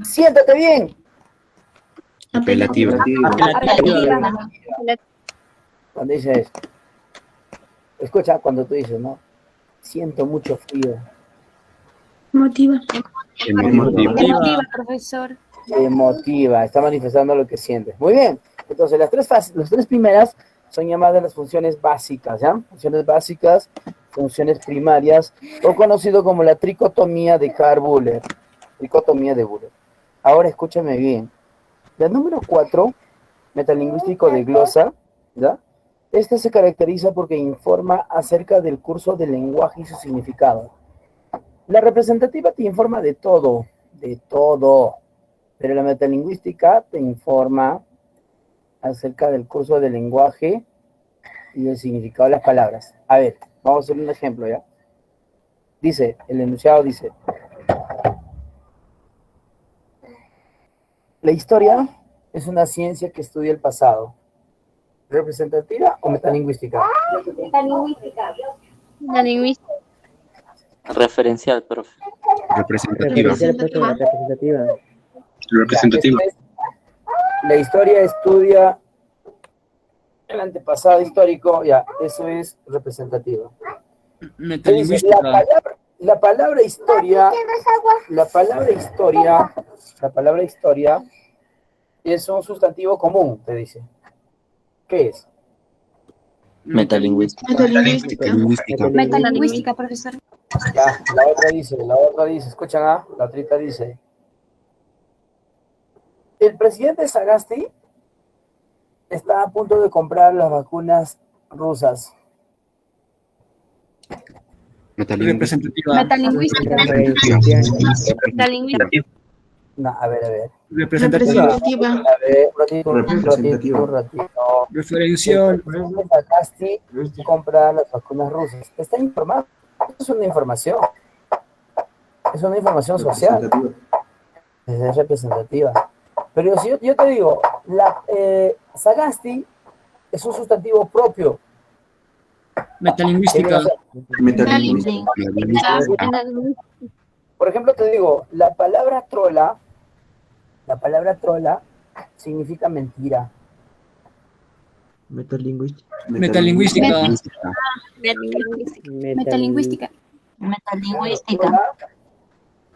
F: Siéntate bien.
J: Apelativa.
F: Cuando dices, escucha cuando tú dices, ¿no? Siento mucho frío.
K: Emotiva.
H: Emotiva, profesor.
F: Emotiva, está manifestando lo que sientes. Muy bien. Entonces, las 3 primeras son llamadas las funciones básicas, ¿ya? Funciones básicas, funciones primarias, o conocido como la tricotomía de Carr-Buller. Tricotomía de Buller. Ahora escúchame bien. La número 4, metalingüístico de glosa, ¿ya? Este se caracteriza porque informa acerca del curso del lenguaje y su significado. La representativa te informa de todo, pero la metalingüística te informa acerca del curso del lenguaje y el significado de las palabras. A ver, vamos a hacer un ejemplo, ¿ya? Dice, el enunciado dice, la historia es una ciencia que estudia el pasado. ¿Representativa o metalingüística?
H: Metalingüística.
I: Referencial, profe.
J: Representativa.
F: Representativa. La historia estudia el antepasado histórico, ya, eso es representativa.
M: Metalingüística.
F: La palabra historia es un sustantivo común, te dice. ¿Qué es?
I: Metalingüística.
H: Metalingüística, profesor.
F: Ya, la otra dice, escuchan, la otra dice, el presidente Sagasti está a punto de comprar las vacunas rusas.
M: Representativa.
H: Metalingüística. Metalingüística.
F: No, a ver.
M: Representativa.
F: A ver, un ratito.
M: Referencial.
F: Sagasti compra las vacunas rusas. Está informado. Es una información. Es una información social. Es representativa. Pero si yo te digo, Sagasti es un sustantivo propio.
M: Metalingüística.
F: Por ejemplo, te digo, la palabra trola significa mentira.
M: Metalingüística.
H: Metalingüística.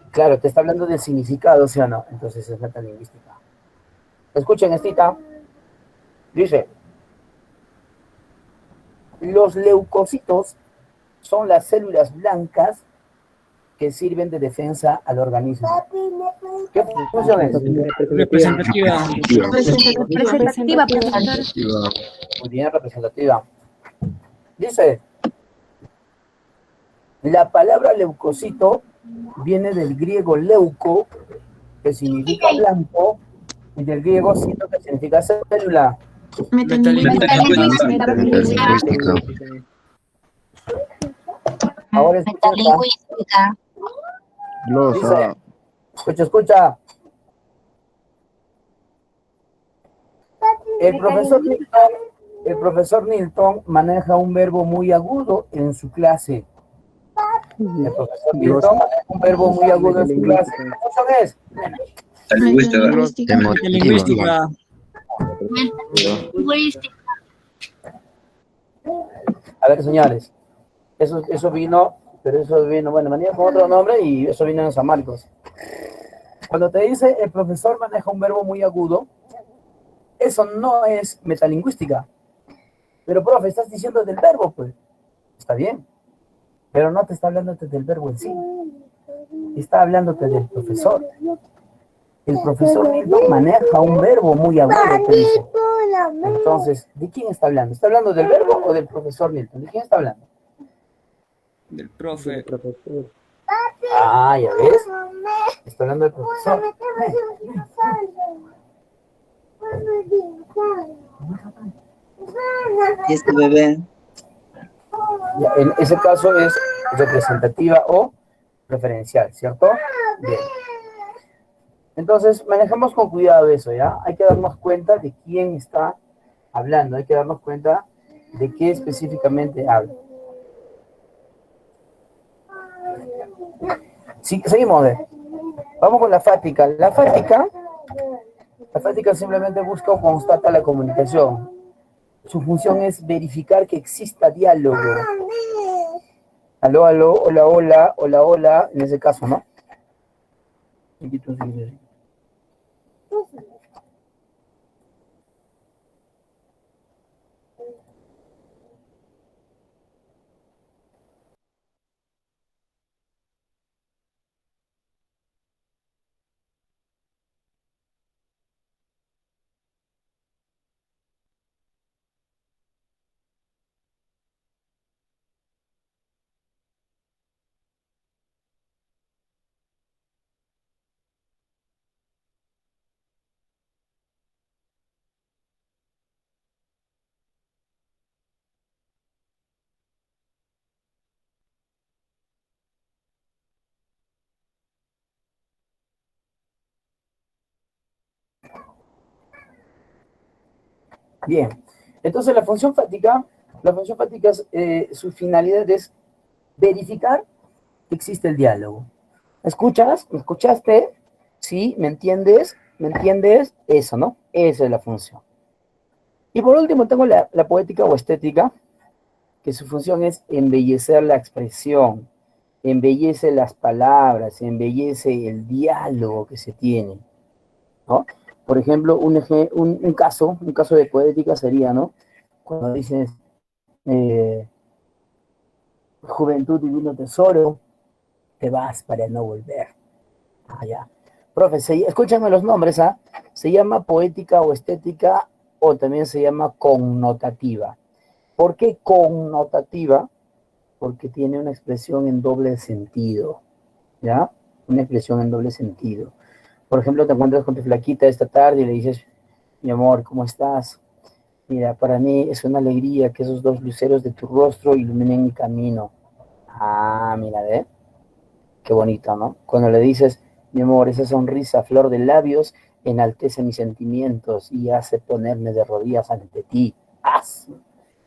F: Claro, te está hablando del significado, ¿sí o no? Entonces es metalingüística. Escuchen estita. Dice, los leucocitos son las células blancas que sirven de defensa al organismo. ¿Qué función es?
M: Representativa.
H: Representativa, profesor.
F: Muy bien, representativa. Dice, la palabra leucocito viene del griego leuco, que significa blanco, y del griego cito, que significa célula.
M: Metalingüística.
F: Ahora escucha. Dice, escucha. El profesor Nilton maneja un verbo muy agudo en su clase. El profesor Nilton maneja un verbo muy agudo en su clase. ¿Qué es?
M: Metalingüística.
F: A ver, señores, eso vino, bueno, venía con otro nombre y eso vino en San Marcos. Cuando te dice el profesor maneja un verbo muy agudo, eso no es metalingüística. Pero, profe, estás diciendo del verbo, pues. Está bien. Pero no te está hablándote del verbo en sí. Está hablándote del profesor. El profesor Nilton maneja un verbo muy agudo, te dice. Entonces, ¿de quién está hablando? ¿Está hablando del verbo o del profesor Milton? ¿De quién está hablando?
M: Del profe.
F: Ah, ya ves. Está hablando del profesor.
N: ¿Y este bebé?
F: Ya, en ese caso es representativa o referencial, ¿cierto? Bien. Entonces, manejamos con cuidado eso, ¿ya? Hay que darnos cuenta de quién está hablando, hay que darnos cuenta de qué específicamente habla. Sí, seguimos. Vamos con la fática. La fática simplemente busca o constata la comunicación. Su función es verificar que exista diálogo. Aló, aló, hola, hola, hola, hola, en ese caso, ¿no? Bien, entonces la función fática su finalidad es verificar que existe el diálogo. ¿Escuchas? ¿Me escuchaste? ¿Sí? ¿Me entiendes? ¿Me entiendes? Eso, ¿no? Esa es la función. Y por último tengo la poética o estética, que su función es embellecer la expresión, embellece las palabras, embellece el diálogo que se tiene, ¿no? Por ejemplo, un caso de poética sería, ¿no? Cuando dices, juventud divino tesoro, te vas para no volver. Ah, ya. Profe, escúchame los nombres, ¿ah? Se llama poética o estética, o también se llama connotativa. ¿Por qué connotativa? Porque tiene una expresión en doble sentido, ¿ya? Una expresión en doble sentido. Por ejemplo, te encuentras con tu flaquita esta tarde y le dices, mi amor, ¿cómo estás? Mira, para mí es una alegría que esos dos luceros de tu rostro iluminen mi camino. Ah, mira, ¿ve? Qué bonito, ¿no? Cuando le dices, mi amor, esa sonrisa a flor de labios enaltece mis sentimientos y hace ponerme de rodillas ante ti. ¡Ah!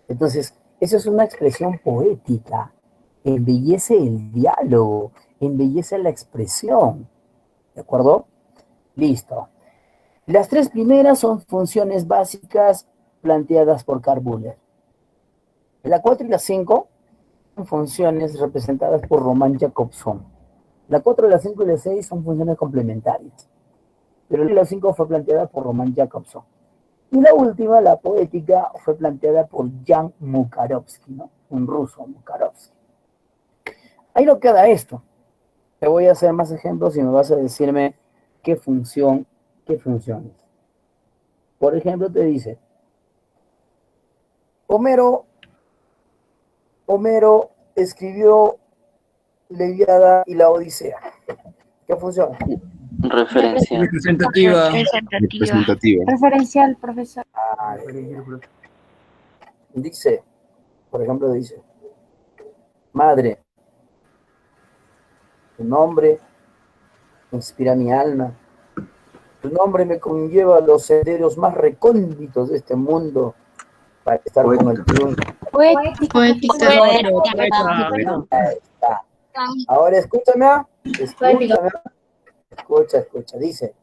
F: Entonces, eso es una expresión poética. Embellece el diálogo, embellece la expresión. ¿De acuerdo? Listo. Las tres primeras son funciones básicas planteadas por Carl Buller. La 4 y la 5 son funciones representadas por Roman Jakobson. La 4, la 5 y la 6 son funciones complementarias. Pero la 5 fue planteada por Roman Jakobson. Y la última, la poética, fue planteada por Jan Mukarovsky, ¿no? Un ruso, Mukarovsky. Ahí no queda esto. Te voy a hacer más ejemplos y me vas a decirme qué funciones. Por ejemplo, te dice, Homero escribió la Ilíada y la Odisea. ¿Qué función?
I: Referencia.
M: Representativa.
H: Referencial, profesor.
F: Dice, por ejemplo, dice, madre, tu nombre inspira mi alma. Tu nombre me conlleva a los senderos más recónditos de este mundo para estar con el triunfo.
H: Poética.
F: Ahora escúchame. Escucha. Dice,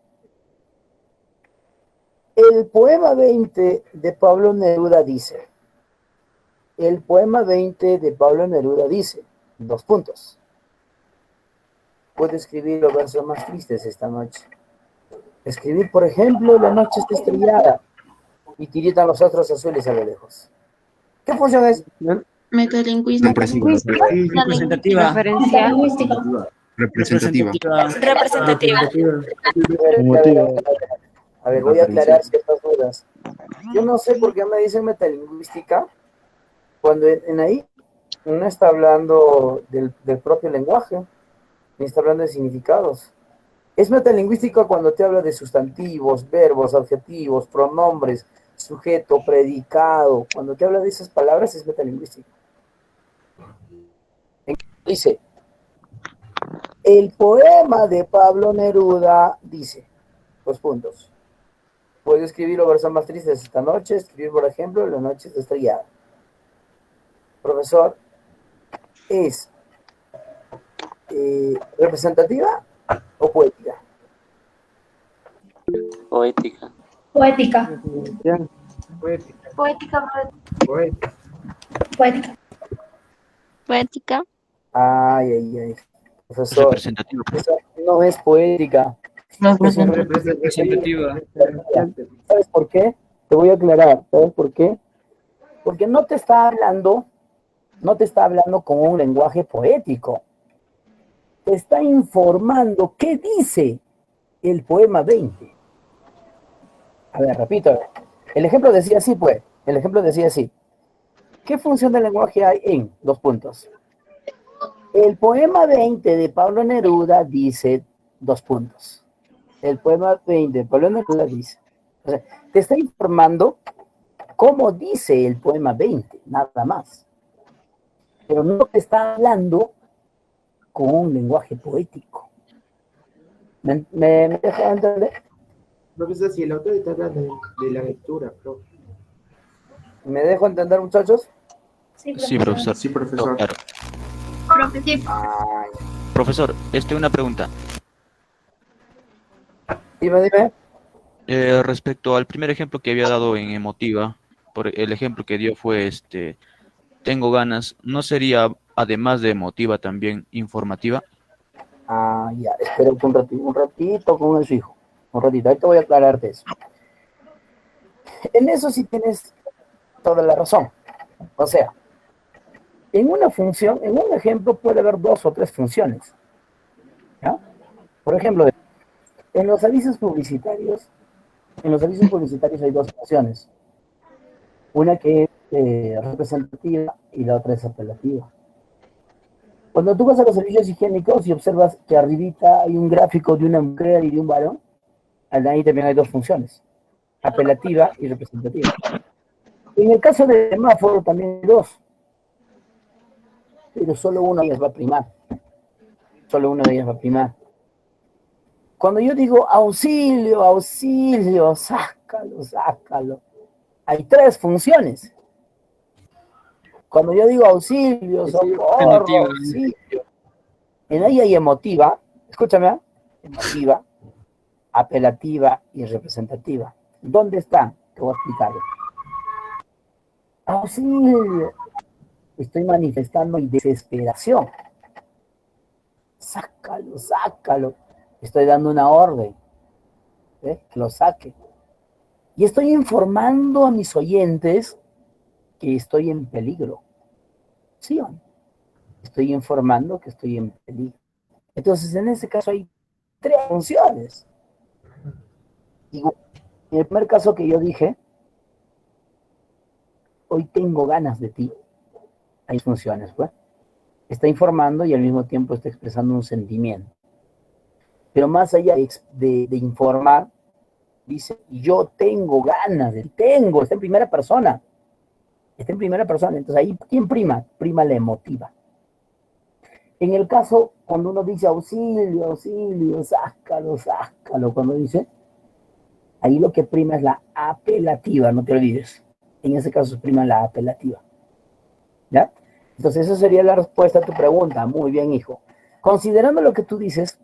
F: el poema 20 de Pablo Neruda dice, dos puntos. Puedo escribir los versos más tristes esta noche. Escribir, por ejemplo, la noche está estrellada y tiritan los astros azules a lo lejos. ¿Qué función es?
K: Metalingüística.
M: Representativa.
H: Referencial.
L: Representativa.
F: A ver, voy a aclarar ciertas dudas. Yo no sé por qué me dicen metalingüística, cuando en ahí no está hablando del propio lenguaje, ni está hablando de significados. Es metalingüística cuando te habla de sustantivos, verbos, adjetivos, pronombres, sujeto, predicado. Cuando te habla de esas palabras es metalingüística. Dice, el poema de Pablo Neruda dice, 2 puntos. Puedo escribir los versos más tristes esta noche, escribir, por ejemplo, La noche está estrellada. Profesor, ¿es representativa o poética?
I: Poética.
H: Poética.
G: Poética.
H: Poética.
G: Poética.
H: Poética.
K: Poética.
F: Ay. Profesor,
M: Representativa.
F: eso no es poética. Es un
M: Representativa.
F: ¿Sabes por qué? Te voy a aclarar. ¿Sabes por qué? Porque no te está hablando con un lenguaje poético. Te está informando qué dice el poema 20. A ver, repito. El ejemplo decía así, pues. El ejemplo decía así. ¿Qué función del lenguaje hay en? 2 puntos. El poema 20 de Pablo Neruda dice 2 puntos. El poema 20 de Pablo Neruda dice. O sea, te está informando cómo dice el poema 20, nada más. Pero no te está hablando con un lenguaje poético. ¿Me deja entender?
G: Profesor, si el autor está hablando de la lectura, profe.
F: ¿Me dejo entender, muchachos?
K: Sí,
J: profesor.
G: Sí, profesor.
J: Claro.
H: Profe, sí.
F: Ay,
M: Profesor, una pregunta.
F: dime.
M: Respecto al primer ejemplo que había dado en emotiva, por el ejemplo que dio fue tengo ganas, ¿no sería además de emotiva también informativa?
F: Ya, espera un ratito con el hijo. Un ratito, ahí te voy a aclararte eso. En eso sí tienes toda la razón. O sea, en una función, en un ejemplo puede haber 2 o 3 funciones. ¿Ya? Por ejemplo, en los avisos publicitarios hay 2 funciones. Una que es representativa y la otra es apelativa. Cuando tú vas a los servicios higiénicos y observas que arribita hay un gráfico de una mujer y de un varón, ahí también hay 2 funciones, apelativa y representativa. En el caso del semáforo también hay 2, pero solo una de ellas va a primar. Cuando yo digo auxilio, auxilio, sácalo, hay 3 funciones. Cuando yo digo auxilio, socorro, auxilio, en ahí hay emotiva, escúchame, emotiva, apelativa y representativa. ¿Dónde están? Te voy a explicar. Auxilio. Estoy manifestando mi desesperación. Sácalo. Estoy dando una orden. Que lo saque. Y estoy informando a mis oyentes que estoy en peligro. ¿Sí o no? Estoy informando que estoy en peligro. Entonces, en ese caso hay 3 funciones. Y en el primer caso que yo dije, hoy tengo ganas de ti, hay funciones, pues. Está informando y al mismo tiempo está expresando un sentimiento. Pero más allá de informar, dice, yo tengo ganas de ti, está en primera persona. Entonces ahí, ¿quién prima? Prima la emotiva. En el caso, cuando uno dice auxilio, sácalo, cuando dice, ahí lo que prima es la apelativa, no te olvides. En ese caso prima la apelativa. ¿Ya? Entonces esa sería la respuesta a tu pregunta. Muy bien, hijo. Considerando lo que tú dices,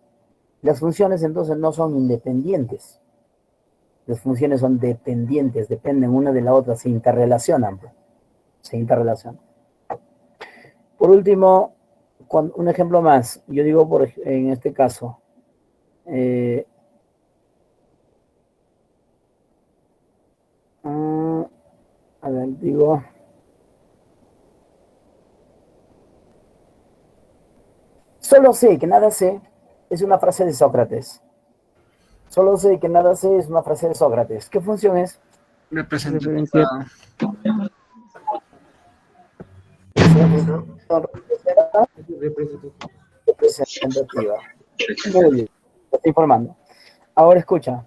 F: las funciones entonces no son independientes. Las funciones son dependientes, dependen una de la otra, se interrelacionan. Por último, un ejemplo más. Yo digo, en este caso, a ver, digo, solo sé que nada sé, es una frase de Sócrates. Solo sé que nada sé es una frase de Sócrates. ¿Qué función es?
N: Representativa.
F: Representativa. Muy bien, te estoy informando. Ahora escucha,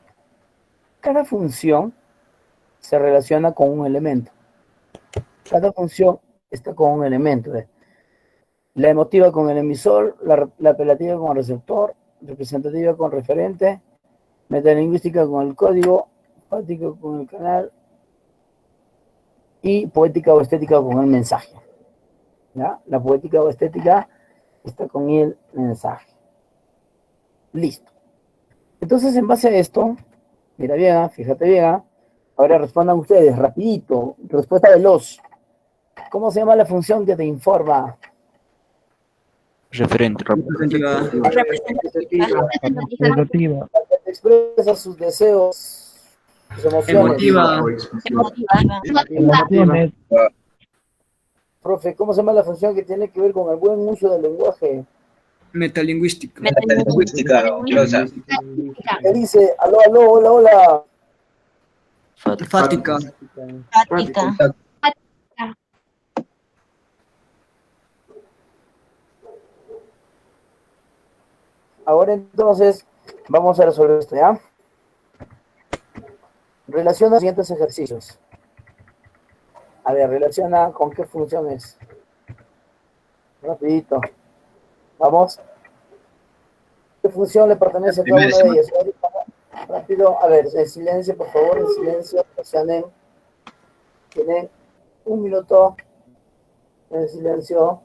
F: cada función se relaciona con un elemento. Cada función está con un elemento. La emotiva con el emisor, la apelativa con el receptor, representativa con referente, metalingüística con el código, fática con el canal y poética o estética con el mensaje. ¿Ya? La poética o estética está con el mensaje. Listo. Entonces, en base a esto, mira bien, fíjate bien, ahora respondan ustedes, rapidito, respuesta veloz. ¿Cómo se llama la función que te informa?
M: Referente.
N: Representativa.
F: Expresa sus deseos, sus emociones.
N: Emociones.
F: Profe, ¿cómo se llama la función que tiene que ver con el buen uso del lenguaje?
N: Metalingüística.
F: ¿Qué dice? Aló, aló, hola, hola.
N: Fática.
F: Ahora entonces vamos a resolver esto, ¿ya? Relaciona los siguientes ejercicios. A ver, relaciona con qué funciones. Rapidito. Vamos. ¿Qué función le pertenece a cada una de ellas? Rápido. A ver, en silencio, por favor, en silencio. Presionen. Tienen un minuto en silencio.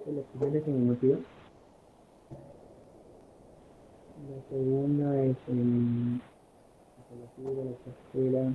F: La primera es en emotiva. La segunda es en la tercera.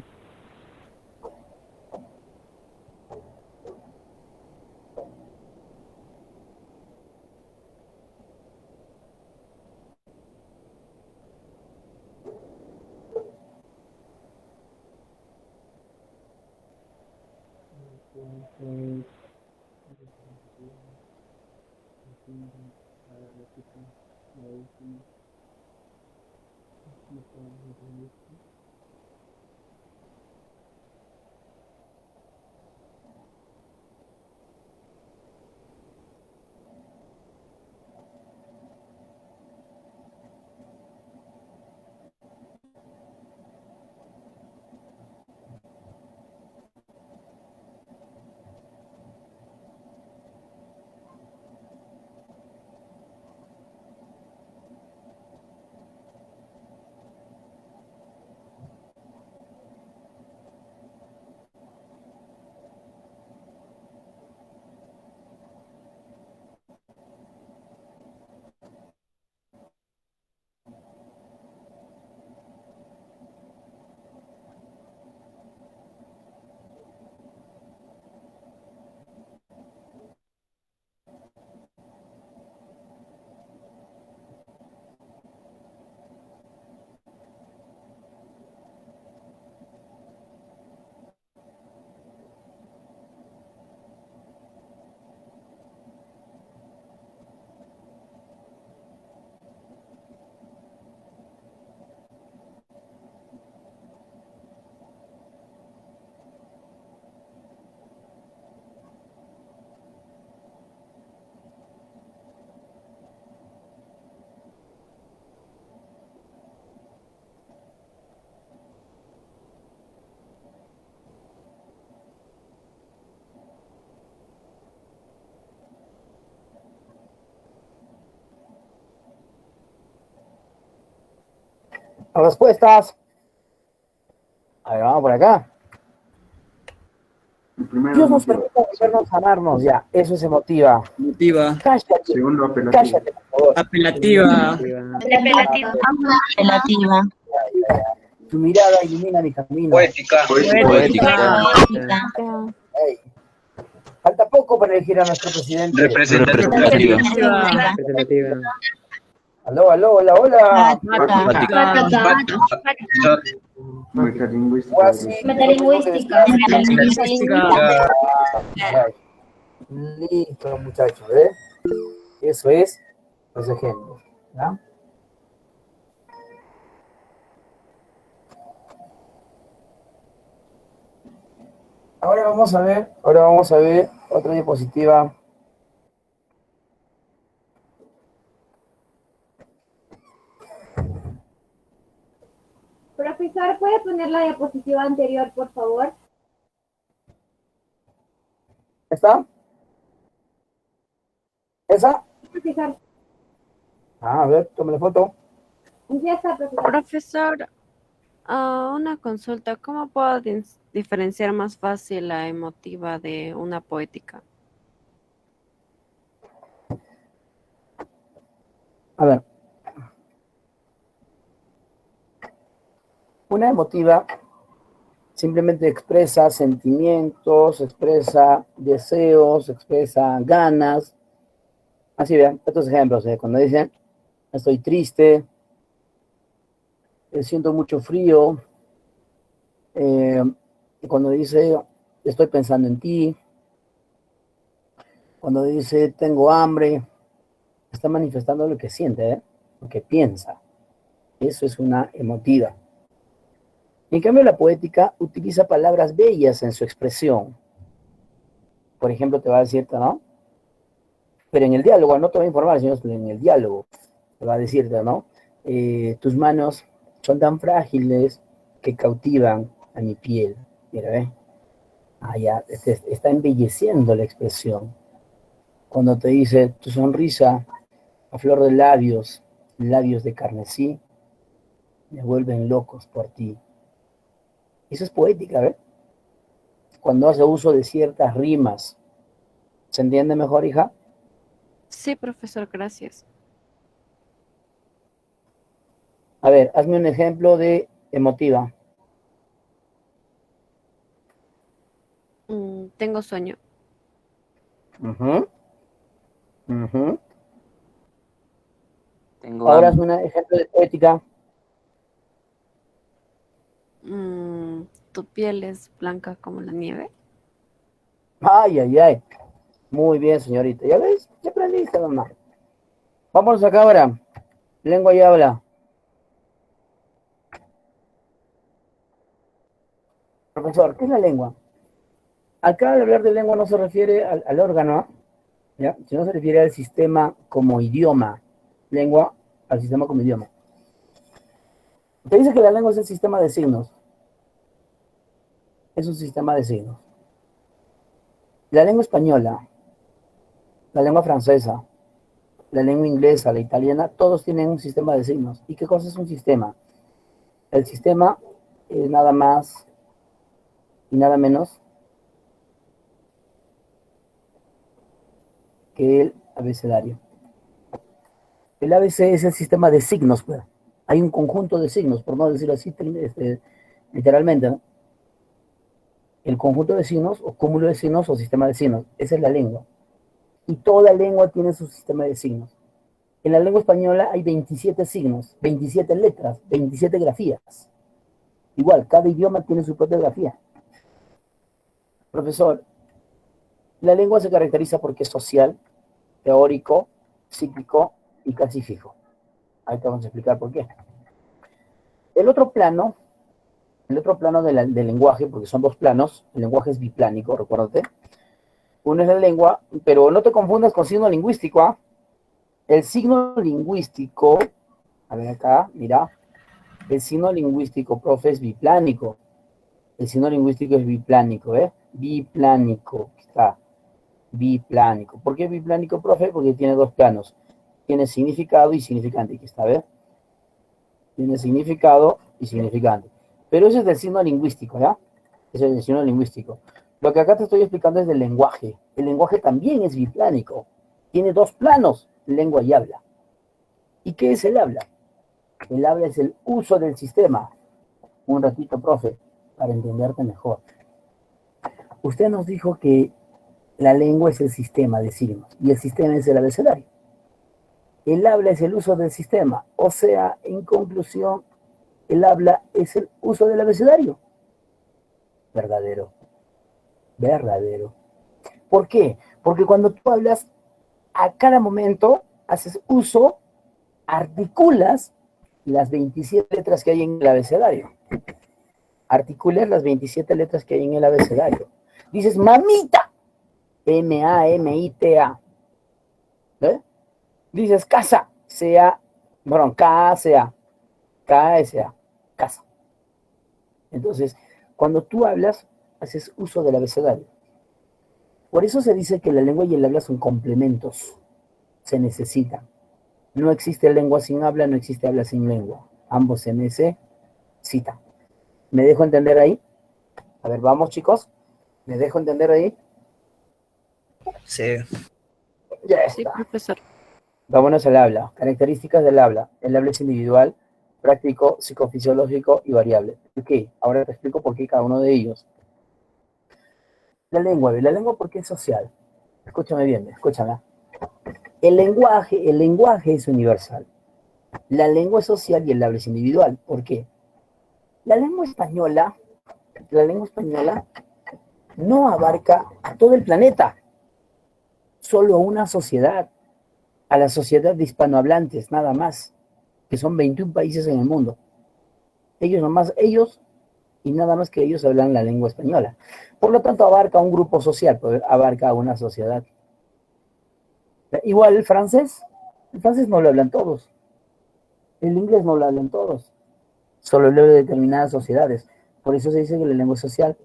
F: Respuestas. A ver, vamos por acá. Dios nos permite volvernos a amarnos, ya. Eso se motiva.
N: Motiva.
F: Cállate.
G: Segundo apelativo.
F: Cállate, por favor.
N: Apelativa.
H: Apelativa.
F: Tu mirada ilumina mi camino.
M: Poética.
F: Ey. Falta poco para elegir a nuestro presidente.
M: Representativa.
F: Aló, aló, hola, hola.
G: Metalingüística.
F: Guasi.
H: Metalingüística.
F: Ay. Listo, muchachos, ¿eh? Eso es los ejemplos, ¿ya? Ahora vamos a ver otra diapositiva.
O: Profesor, ¿puede poner la diapositiva anterior, por favor?
F: ¿Está? ¿Esa?
O: Profesor,
F: Ah, a ver, tome la foto.
O: ya está, profesor.
K: Profesor, una consulta. ¿Cómo puedo diferenciar más fácil la emotiva de una poética?
F: A ver. Una emotiva simplemente expresa sentimientos, expresa deseos, expresa ganas. Así vean, estos ejemplos, cuando dicen, estoy triste, siento mucho frío, cuando dice, estoy pensando en ti, cuando dice, tengo hambre, está manifestando lo que siente, lo que piensa. Eso es una emotiva. En cambio, la poética utiliza palabras bellas en su expresión. Por ejemplo, te va a decirte, ¿no? Pero en el diálogo, no te va a informar, sino en el diálogo, te va a decirte, ¿no? Tus manos son tan frágiles que cautivan a mi piel. Mira, ¿ves? Ya, está embelleciendo la expresión. Cuando te dice, tu sonrisa a flor de labios de carmesí, me vuelven locos por ti. Eso es poética, ¿ves? Cuando hace uso de ciertas rimas. ¿Se entiende mejor, hija?
K: Sí, profesor, gracias.
F: A ver, hazme un ejemplo de emotiva.
K: Tengo sueño.
I: Tengo
F: Ahora
I: hambre.
F: hazme un ejemplo de poética.
K: Tu piel es blanca como la nieve.
F: Ay, ay, ay. Muy bien, señorita. ¿Ya ves? Ya aprendiste, mamá. Vámonos acá ahora. Lengua y habla. Profesor, ¿qué es la lengua? Acá al hablar de lengua no se refiere al órgano, ¿ya? Sino se refiere al sistema como idioma. Lengua al sistema como idioma. Te dice que la lengua es el sistema de signos. Es un sistema de signos. La lengua española, la lengua francesa, la lengua inglesa, la italiana, todos tienen un sistema de signos. ¿Y qué cosa es un sistema? El sistema es nada más y nada menos que el abecedario. El ABC es el sistema de signos, pues. Hay un conjunto de signos, por no decirlo así literalmente, ¿no? El conjunto de signos, o cúmulo de signos, o sistema de signos. Esa es la lengua. Y toda lengua tiene su sistema de signos. En la lengua española hay 27 signos, 27 letras, 27 grafías. Igual, cada idioma tiene su propia grafía. Profesor, la lengua se caracteriza porque es social, teórico, cíclico y casi fijo. Ahí te vamos a explicar por qué. El otro plano del lenguaje, porque son dos planos, el lenguaje es biplánico, recuérdate. Uno es la lengua, pero no te confundas con signo lingüístico, ¿ah? El signo lingüístico, a ver acá, mira, el signo lingüístico, profe, es biplánico. El signo lingüístico es biplánico, ¿eh? Biplánico, está, biplánico. ¿Por qué biplánico, profe? Porque tiene dos planos. Tiene significado y significante, aquí está, ¿ves? Tiene significado y significante. Pero eso es del signo lingüístico, ¿ya? Eso es del signo lingüístico. Lo que acá te estoy explicando es del lenguaje. El lenguaje también es biplánico. Tiene dos planos, lengua y habla. ¿Y qué es el habla? El habla es el uso del sistema. Un ratito, profe, para entenderte mejor. Usted nos dijo que la lengua es el sistema de signos y el sistema es el abecedario. El habla es el uso del sistema, o sea, en conclusión, el habla es el uso del abecedario. Verdadero. Verdadero. ¿Por qué? Porque cuando tú hablas, a cada momento haces uso, articulas las 27 letras que hay en el abecedario. Articulas las 27 letras que hay en el abecedario. Dices, mamita. M-A-M-I-T-A. ¿Ve? Dices, casa. C-A. Perdón, K-A-C-A. K-A-S-A. Casa. Entonces, cuando tú hablas, haces uso del abecedario. Por eso se dice que la lengua y el habla son complementos. Se necesitan. No existe lengua sin habla, no existe habla sin lengua. Ambos se necesitan. ¿Me dejo entender ahí? A ver, vamos, chicos. ¿Me dejo entender ahí?
N: Sí.
F: Ya está.
K: Sí, profesor.
F: Vámonos al habla. Características del habla. El habla es individual, práctico, psicofisiológico y variable. ¿Por qué? Ahora te explico por qué cada uno de ellos. La lengua porque es social. Escúchame bien, escúchame. El lenguaje es universal. La lengua es social y el habla es individual. ¿Por qué? La lengua española no abarca a todo el planeta, solo a una sociedad, a la sociedad de hispanohablantes, nada más, que son 21 países en el mundo. Ellos y nada más que ellos hablan la lengua española. Por lo tanto, abarca a un grupo social, abarca a una sociedad. Igual el francés no lo hablan todos. El inglés no lo hablan todos. Solo lo de determinadas sociedades. Por eso se dice que la lengua es social.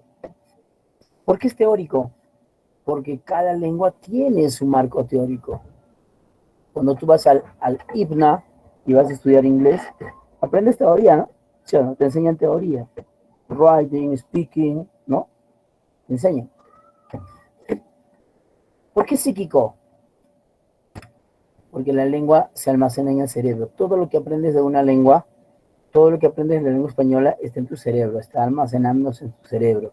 F: ¿Por qué es teórico? Porque cada lengua tiene su marco teórico. Cuando tú vas al IPNA y vas a estudiar inglés, aprendes teoría, ¿no? ¿Sí o no? Te enseñan teoría. Writing, speaking, ¿no? Te enseñan. ¿Por qué psíquico? Porque la lengua se almacena en el cerebro. Todo lo que aprendes de una lengua, todo lo que aprendes de la lengua española está en tu cerebro, está almacenándose en tu cerebro.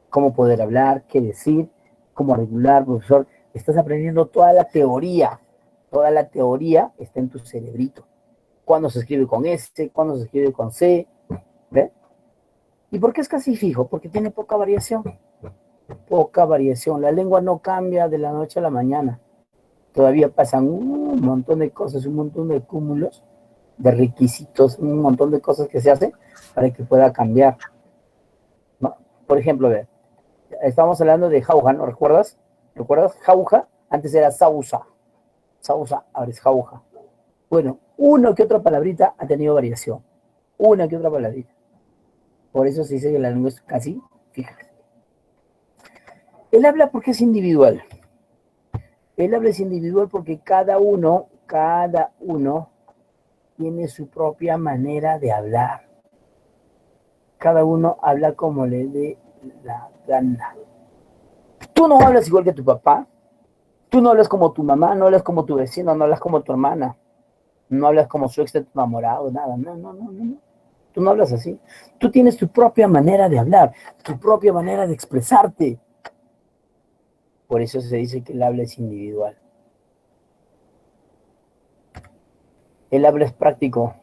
F: Cómo poder hablar, qué decir, cómo regular, profesor. Estás aprendiendo toda la teoría está en tu cerebrito. Cuándo se escribe con S, cuándo se escribe con C, ¿ve? ¿Y por qué es casi fijo? Porque tiene poca variación. Poca variación. La lengua no cambia de la noche a la mañana. Todavía pasan un montón de cosas, un montón de cúmulos, de requisitos, un montón de cosas que se hacen para que pueda cambiar. ¿No? Por ejemplo, a ver, estamos hablando de jauja, ¿no? ¿Recuerdas? ¿Recuerdas? Jauja, antes era sausa. Sausa, ahora es jauja. Bueno, una que otra palabrita ha tenido variación. Una que otra palabrita. Por eso se dice que la lengua es casi fija. El habla porque es individual. El habla es individual porque cada uno tiene su propia manera de hablar. Cada uno habla como le dé la gana. Tú no hablas igual que tu papá. Tú no hablas como tu mamá, no hablas como tu vecino, no hablas como tu hermana. No hablas como su ex de tu enamorado, nada. No. Tú no hablas así. Tú tienes tu propia manera de hablar, tu propia manera de expresarte. Por eso se dice que el habla es individual. El habla es práctico.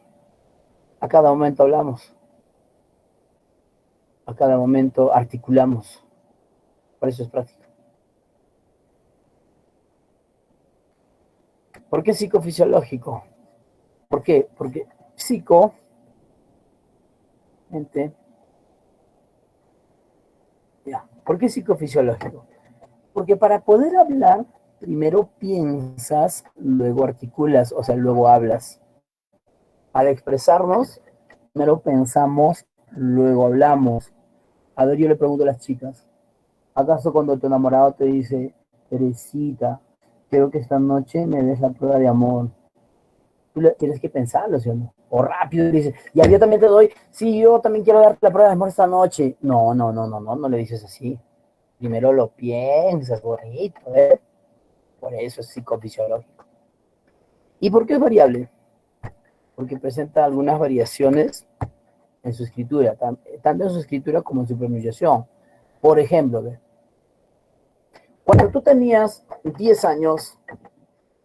F: A cada momento hablamos. A cada momento articulamos. Por eso es práctico. ¿Por qué psicofisiológico? ¿Por qué? Porque psico, gente, ya. ¿Por qué psicofisiológico? Porque para poder hablar, primero piensas, luego articulas, o sea, luego hablas. Para expresarnos, primero pensamos, luego hablamos. A ver, yo le pregunto a las chicas, ¿acaso cuando tu enamorado te dice, Teresita, quiero que esta noche me des la prueba de amor? tienes que pensarlo, ¿sí o no? O rápido dices, ya yo también te doy, sí, yo también quiero darte la prueba de amor esta noche. No, no, no, no, no, no le dices así. Primero lo piensas, bonito, ¿eh? Por eso es psicofisiológico. ¿Y por qué es variable? Porque presenta algunas variaciones en su escritura, tanto en su escritura como en su pronunciación. Por ejemplo, ¿ve? Cuando tú tenías 10 años,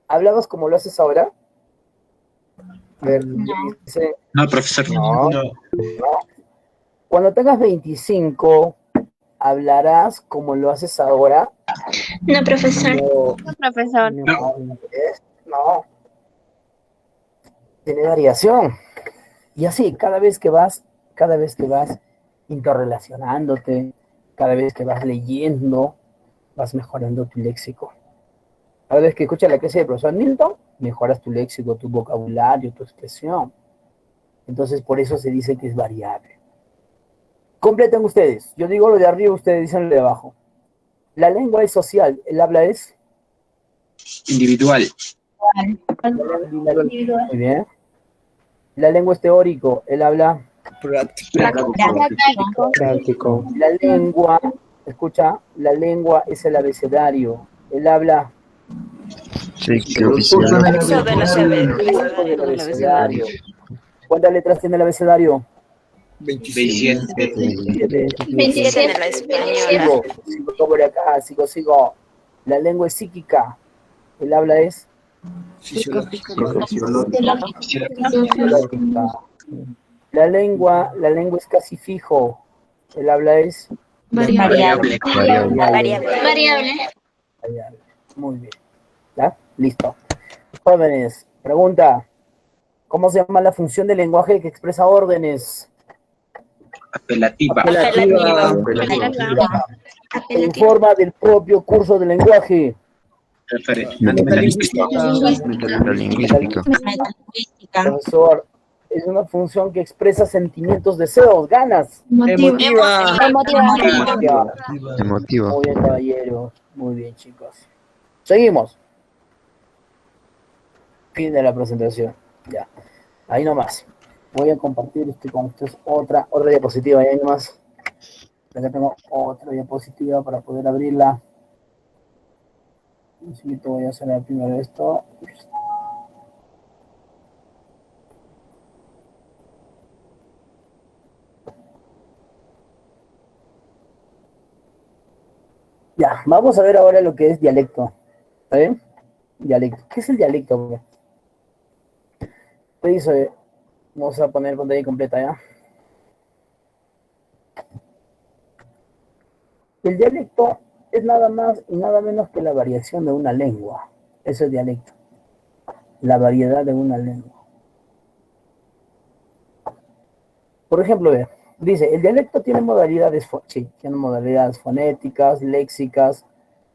F: ¿hablabas como lo haces ahora? A ver, dice,
J: No, profesor.
F: no. Cuando tengas 25, ¿hablarás como lo haces ahora?
H: No, profesor.
K: No, profesor.
F: No. Tiene variación. Y así, cada vez que vas interrelacionándote, cada vez que vas leyendo, vas mejorando tu léxico. Cada vez que escuchas la clase del profesor Milton, mejoras tu léxico, tu vocabulario, tu expresión. Entonces, por eso se dice que es variable. Completen ustedes. Yo digo lo de arriba, ustedes dicen lo de abajo. La lengua es social, el habla es
J: Individual.
F: muy bien. La lengua es teórico, el habla
G: Práctico.
F: La lengua, escucha, la lengua es el abecedario, el habla el abecedario. ¿Cuántas letras tiene el abecedario?
J: 27.
H: 27 en la española.
F: Sigo por acá, sigo. La lengua es psíquica, el habla es fisiológica. La lengua es casi fijo, el habla es
H: Variable.
F: variable. Muy bien. ¿Ya? Listo. Jóvenes, pregunta. ¿Cómo se llama la función del lenguaje que expresa órdenes?
J: Apelativa.
F: En forma del propio curso del lenguaje.
J: Metalingüística.
F: Profesor, es una función que expresa sentimientos, deseos, ganas.
L: Emotiva.
F: Muy bien, caballeros. Muy bien, chicos. Seguimos. Fin de la presentación. Ya. Ahí nomás. Voy a compartir con ustedes otra diapositiva. Ahí nomás. Acá tengo otra diapositiva para poder abrirla. Un segundito, voy a hacer primero esto. Ya, vamos a ver ahora lo que es dialecto. ¿Está bien? Dialecto. ¿Qué es el dialecto? ¿Qué dice? Vamos a poner pantalla completa, ¿ya? El dialecto es nada más y nada menos que la variación de una lengua. Eso es dialecto. La variedad de una lengua. Por ejemplo, ve, dice, el dialecto tiene modalidades, tiene modalidades fonéticas, léxicas,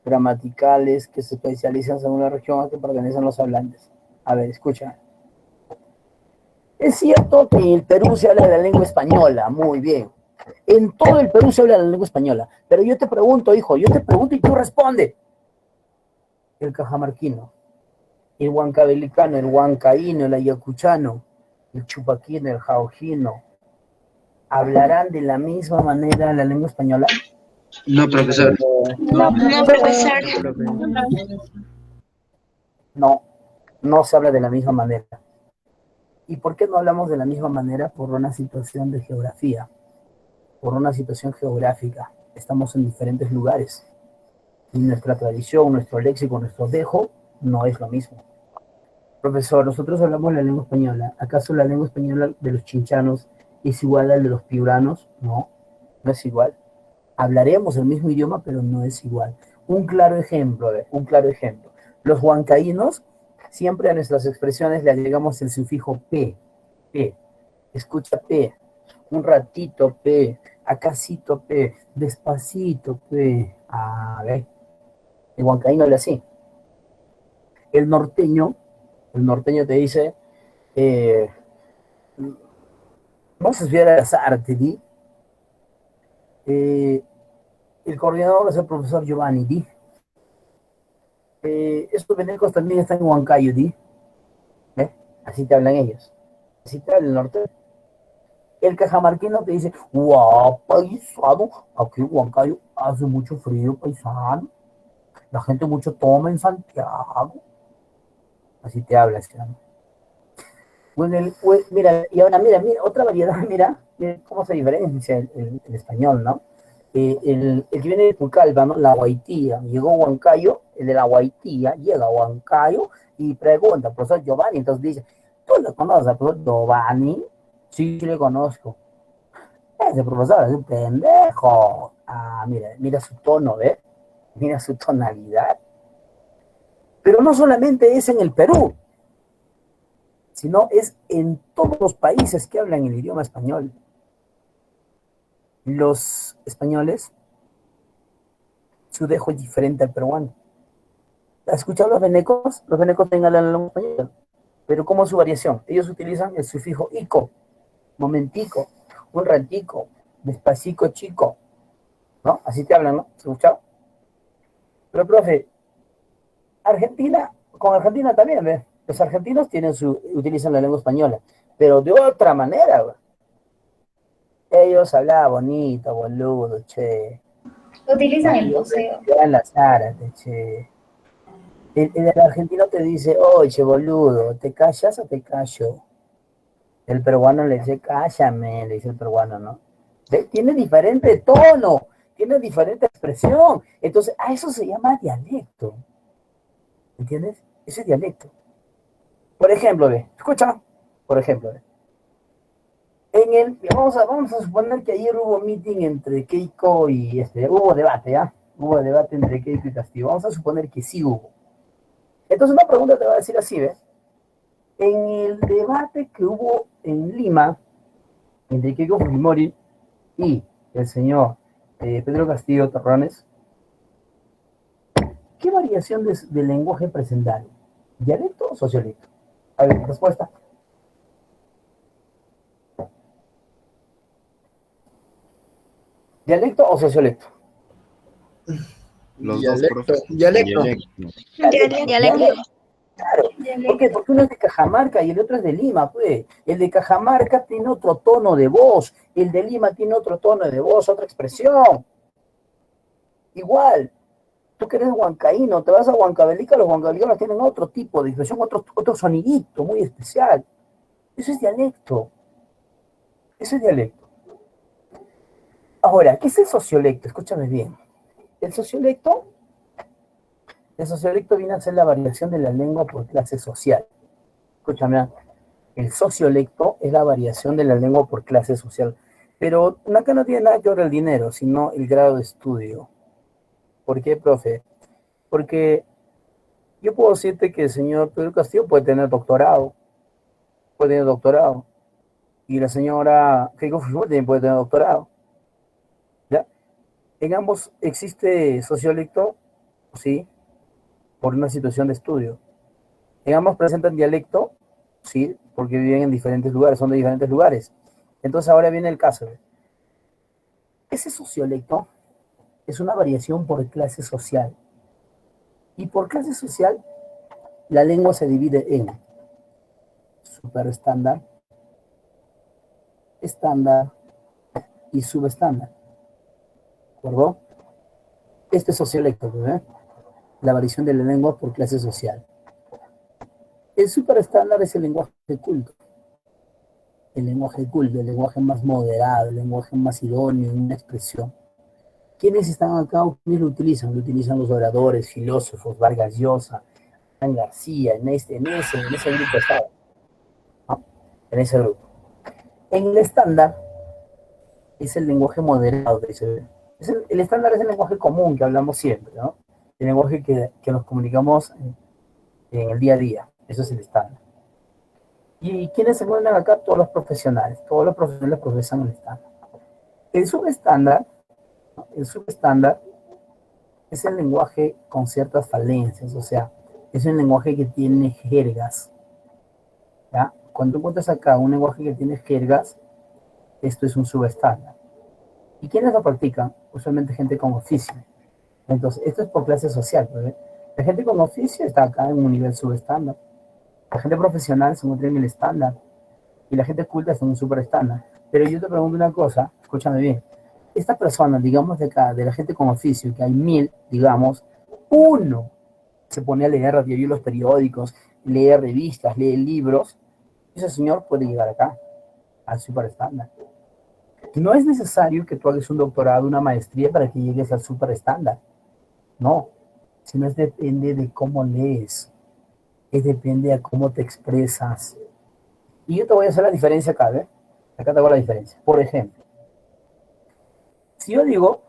F: gramaticales, que se especializan según la región a que pertenecen los hablantes. A ver, escucha. Es cierto que en el Perú se habla de la lengua española, muy bien. En todo el Perú se habla de la lengua española. Pero yo te pregunto, hijo, yo te pregunto y tú responde. El cajamarquino, el huancabelicano, el huancaíno, el ayacuchano, el chupaquino, el jaojino, ¿hablarán de la misma manera la lengua española?
J: No, profesor.
H: No, profesor.
F: No se habla de la misma manera. ¿Y por qué no hablamos de la misma manera? Por una situación de geografía, por una situación geográfica. Estamos en diferentes lugares. Y nuestra tradición, nuestro léxico, nuestro dejo, no es lo mismo. Profesor, nosotros hablamos la lengua española. ¿Acaso la lengua española de los chinchanos es igual al de los piuranos? No, no es igual. Hablaremos el mismo idioma, pero no es igual. Un claro ejemplo. Los huancaínos, siempre a nuestras expresiones le agregamos el sufijo P. P. Escucha P. Un ratito P. Acasito P. Despacito P. A ver. El huancaíno habla así. El norteño te dice, vamos a estudiar al azar, ¿te di? El coordinador es el profesor Giovanni, ¿di? Estos venecos también están en Huancayo, ¿di? Así te hablan ellos. Así te habla el norte. El cajamarquino te dice, guau, paisano, aquí en Huancayo hace mucho frío, paisano. La gente mucho toma en Santiago. Así te habla ese hombre. Bueno, mira, y ahora mira, otra variedad, mira cómo se diferencia el español, ¿no? El que viene de Pucallpa, ¿no? La Guaitía, llegó a Huancayo, el de la Guaitía llega a Huancayo y pregunta, profesor Giovanni, entonces dice, ¿tú lo conoces al profesor Giovanni? Sí, sí le conozco. Ese profesor es un pendejo. Ah, mira su tono, ¿ves? Mira su tonalidad. Pero no solamente es en el Perú, sino es en todos los países que hablan el idioma español. Los españoles, su dejo es diferente al peruano. ¿Has escuchado los venecos? Los venecos también hablan el español. Pero ¿cómo es su variación? Ellos utilizan el sufijo ico, momentico, un ratico, despacito chico, ¿no? Así te hablan, ¿no? ¿Has escuchado? Pero, profe, con Argentina también, ¿ves? Los argentinos utilizan la lengua española, pero de otra manera, ¿ves? Ellos hablaban bonito, boludo, che.
H: Utilizan el poseo.
F: En las zárate, che. El argentino te dice, oye, boludo, ¿te callas o te callo? El peruano le dice, cállame, le dice el peruano, ¿no? Tiene diferente tono, tiene diferente expresión. Entonces, a eso se llama dialecto. ¿Entiendes? Ese es dialecto. Por ejemplo, escucha, por ejemplo, vamos a suponer que ayer hubo meeting entre Keiko y hubo debate, ¿ya? Hubo debate entre Keiko y Castillo. Vamos a suponer que sí hubo. Entonces una pregunta te va a decir así, ¿ves? En el debate que hubo en Lima, entre Keiko Fujimori y el señor Pedro Castillo Terrones, ¿qué variación de lenguaje presentaron? ¿Dialecto o sociolecto? A ver, respuesta. ¿Dialecto o sociolecto?
L: Los
G: Dialecto.
L: dos, profe.
G: Dialecto.
H: Dialecto.
F: Claro. ¿Por qué? Porque uno es de Cajamarca y el otro es de Lima, pues. El de Cajamarca tiene otro tono de voz, el de Lima tiene otro tono de voz, otra expresión. Igual, tú que eres huancaíno, te vas a Huancavelica, los huancavelicanos tienen otro tipo de expresión, otro sonidito muy especial. Eso es dialecto. Eso es dialecto. Ahora, ¿qué es el sociolecto? Escúchame bien. El sociolecto viene a ser la variación de la lengua por clase social. Escúchame, el sociolecto es la variación de la lengua por clase social. Pero acá no tiene nada que ver el dinero, sino el grado de estudio. ¿Por qué, profe? Porque yo puedo decirte que el señor Pedro Castillo puede tener doctorado. Y la señora Keiko Fujimori también puede tener doctorado. ¿Ya? En ambos existe sociolecto, sí, por una situación de estudio. En ambos presentan dialecto, sí, porque viven en diferentes lugares, son de diferentes lugares. Entonces ahora viene el caso. Ese sociolecto es una variación por clase social. Y por clase social, la lengua se divide en superestándar, estándar y subestándar. ¿De acuerdo? Este es sociolecto, ¿eh? La variación de la lengua por clase social. El superestándar es el lenguaje culto. El lenguaje más moderado, el lenguaje más idóneo en una expresión. ¿Quiénes están acá? ¿Quiénes lo utilizan? Lo utilizan los oradores, filósofos, Vargas Llosa, Juan García, en ese grupo estaba. ¿No? En ese grupo. En el estándar es el lenguaje moderado. El estándar es el lenguaje común que hablamos siempre, ¿no? El lenguaje que nos comunicamos en el día a día. Eso es el estándar. ¿Y quiénes se encuentran acá? Todos los profesionales profesan el estándar. El subestándar es el lenguaje con ciertas falencias, o sea, es un lenguaje que tiene jergas. ¿Ya? Cuando encuentras acá un lenguaje que tiene jergas, esto es un subestándar. ¿Y quiénes lo practican? Usualmente gente con oficio. Entonces, esto es por clase social, ¿verdad? La gente con oficio está acá en un nivel subestándar. La gente profesional se encuentra en el estándar y la gente culta está en un super estándar. Pero yo te pregunto una cosa, escúchame bien. Esta persona, digamos de acá, de la gente con oficio, que hay 1000, digamos, uno se pone a leer, review los periódicos, lee revistas, lee libros, ese señor puede llegar acá, al super estándar. No es necesario que tú hagas un doctorado, una maestría para que llegues al super estándar. No, sino es depende de cómo lees, es depende de cómo te expresas. Y yo te voy a hacer la diferencia acá, ¿ves? Acá te hago la diferencia. Por ejemplo, si yo digo,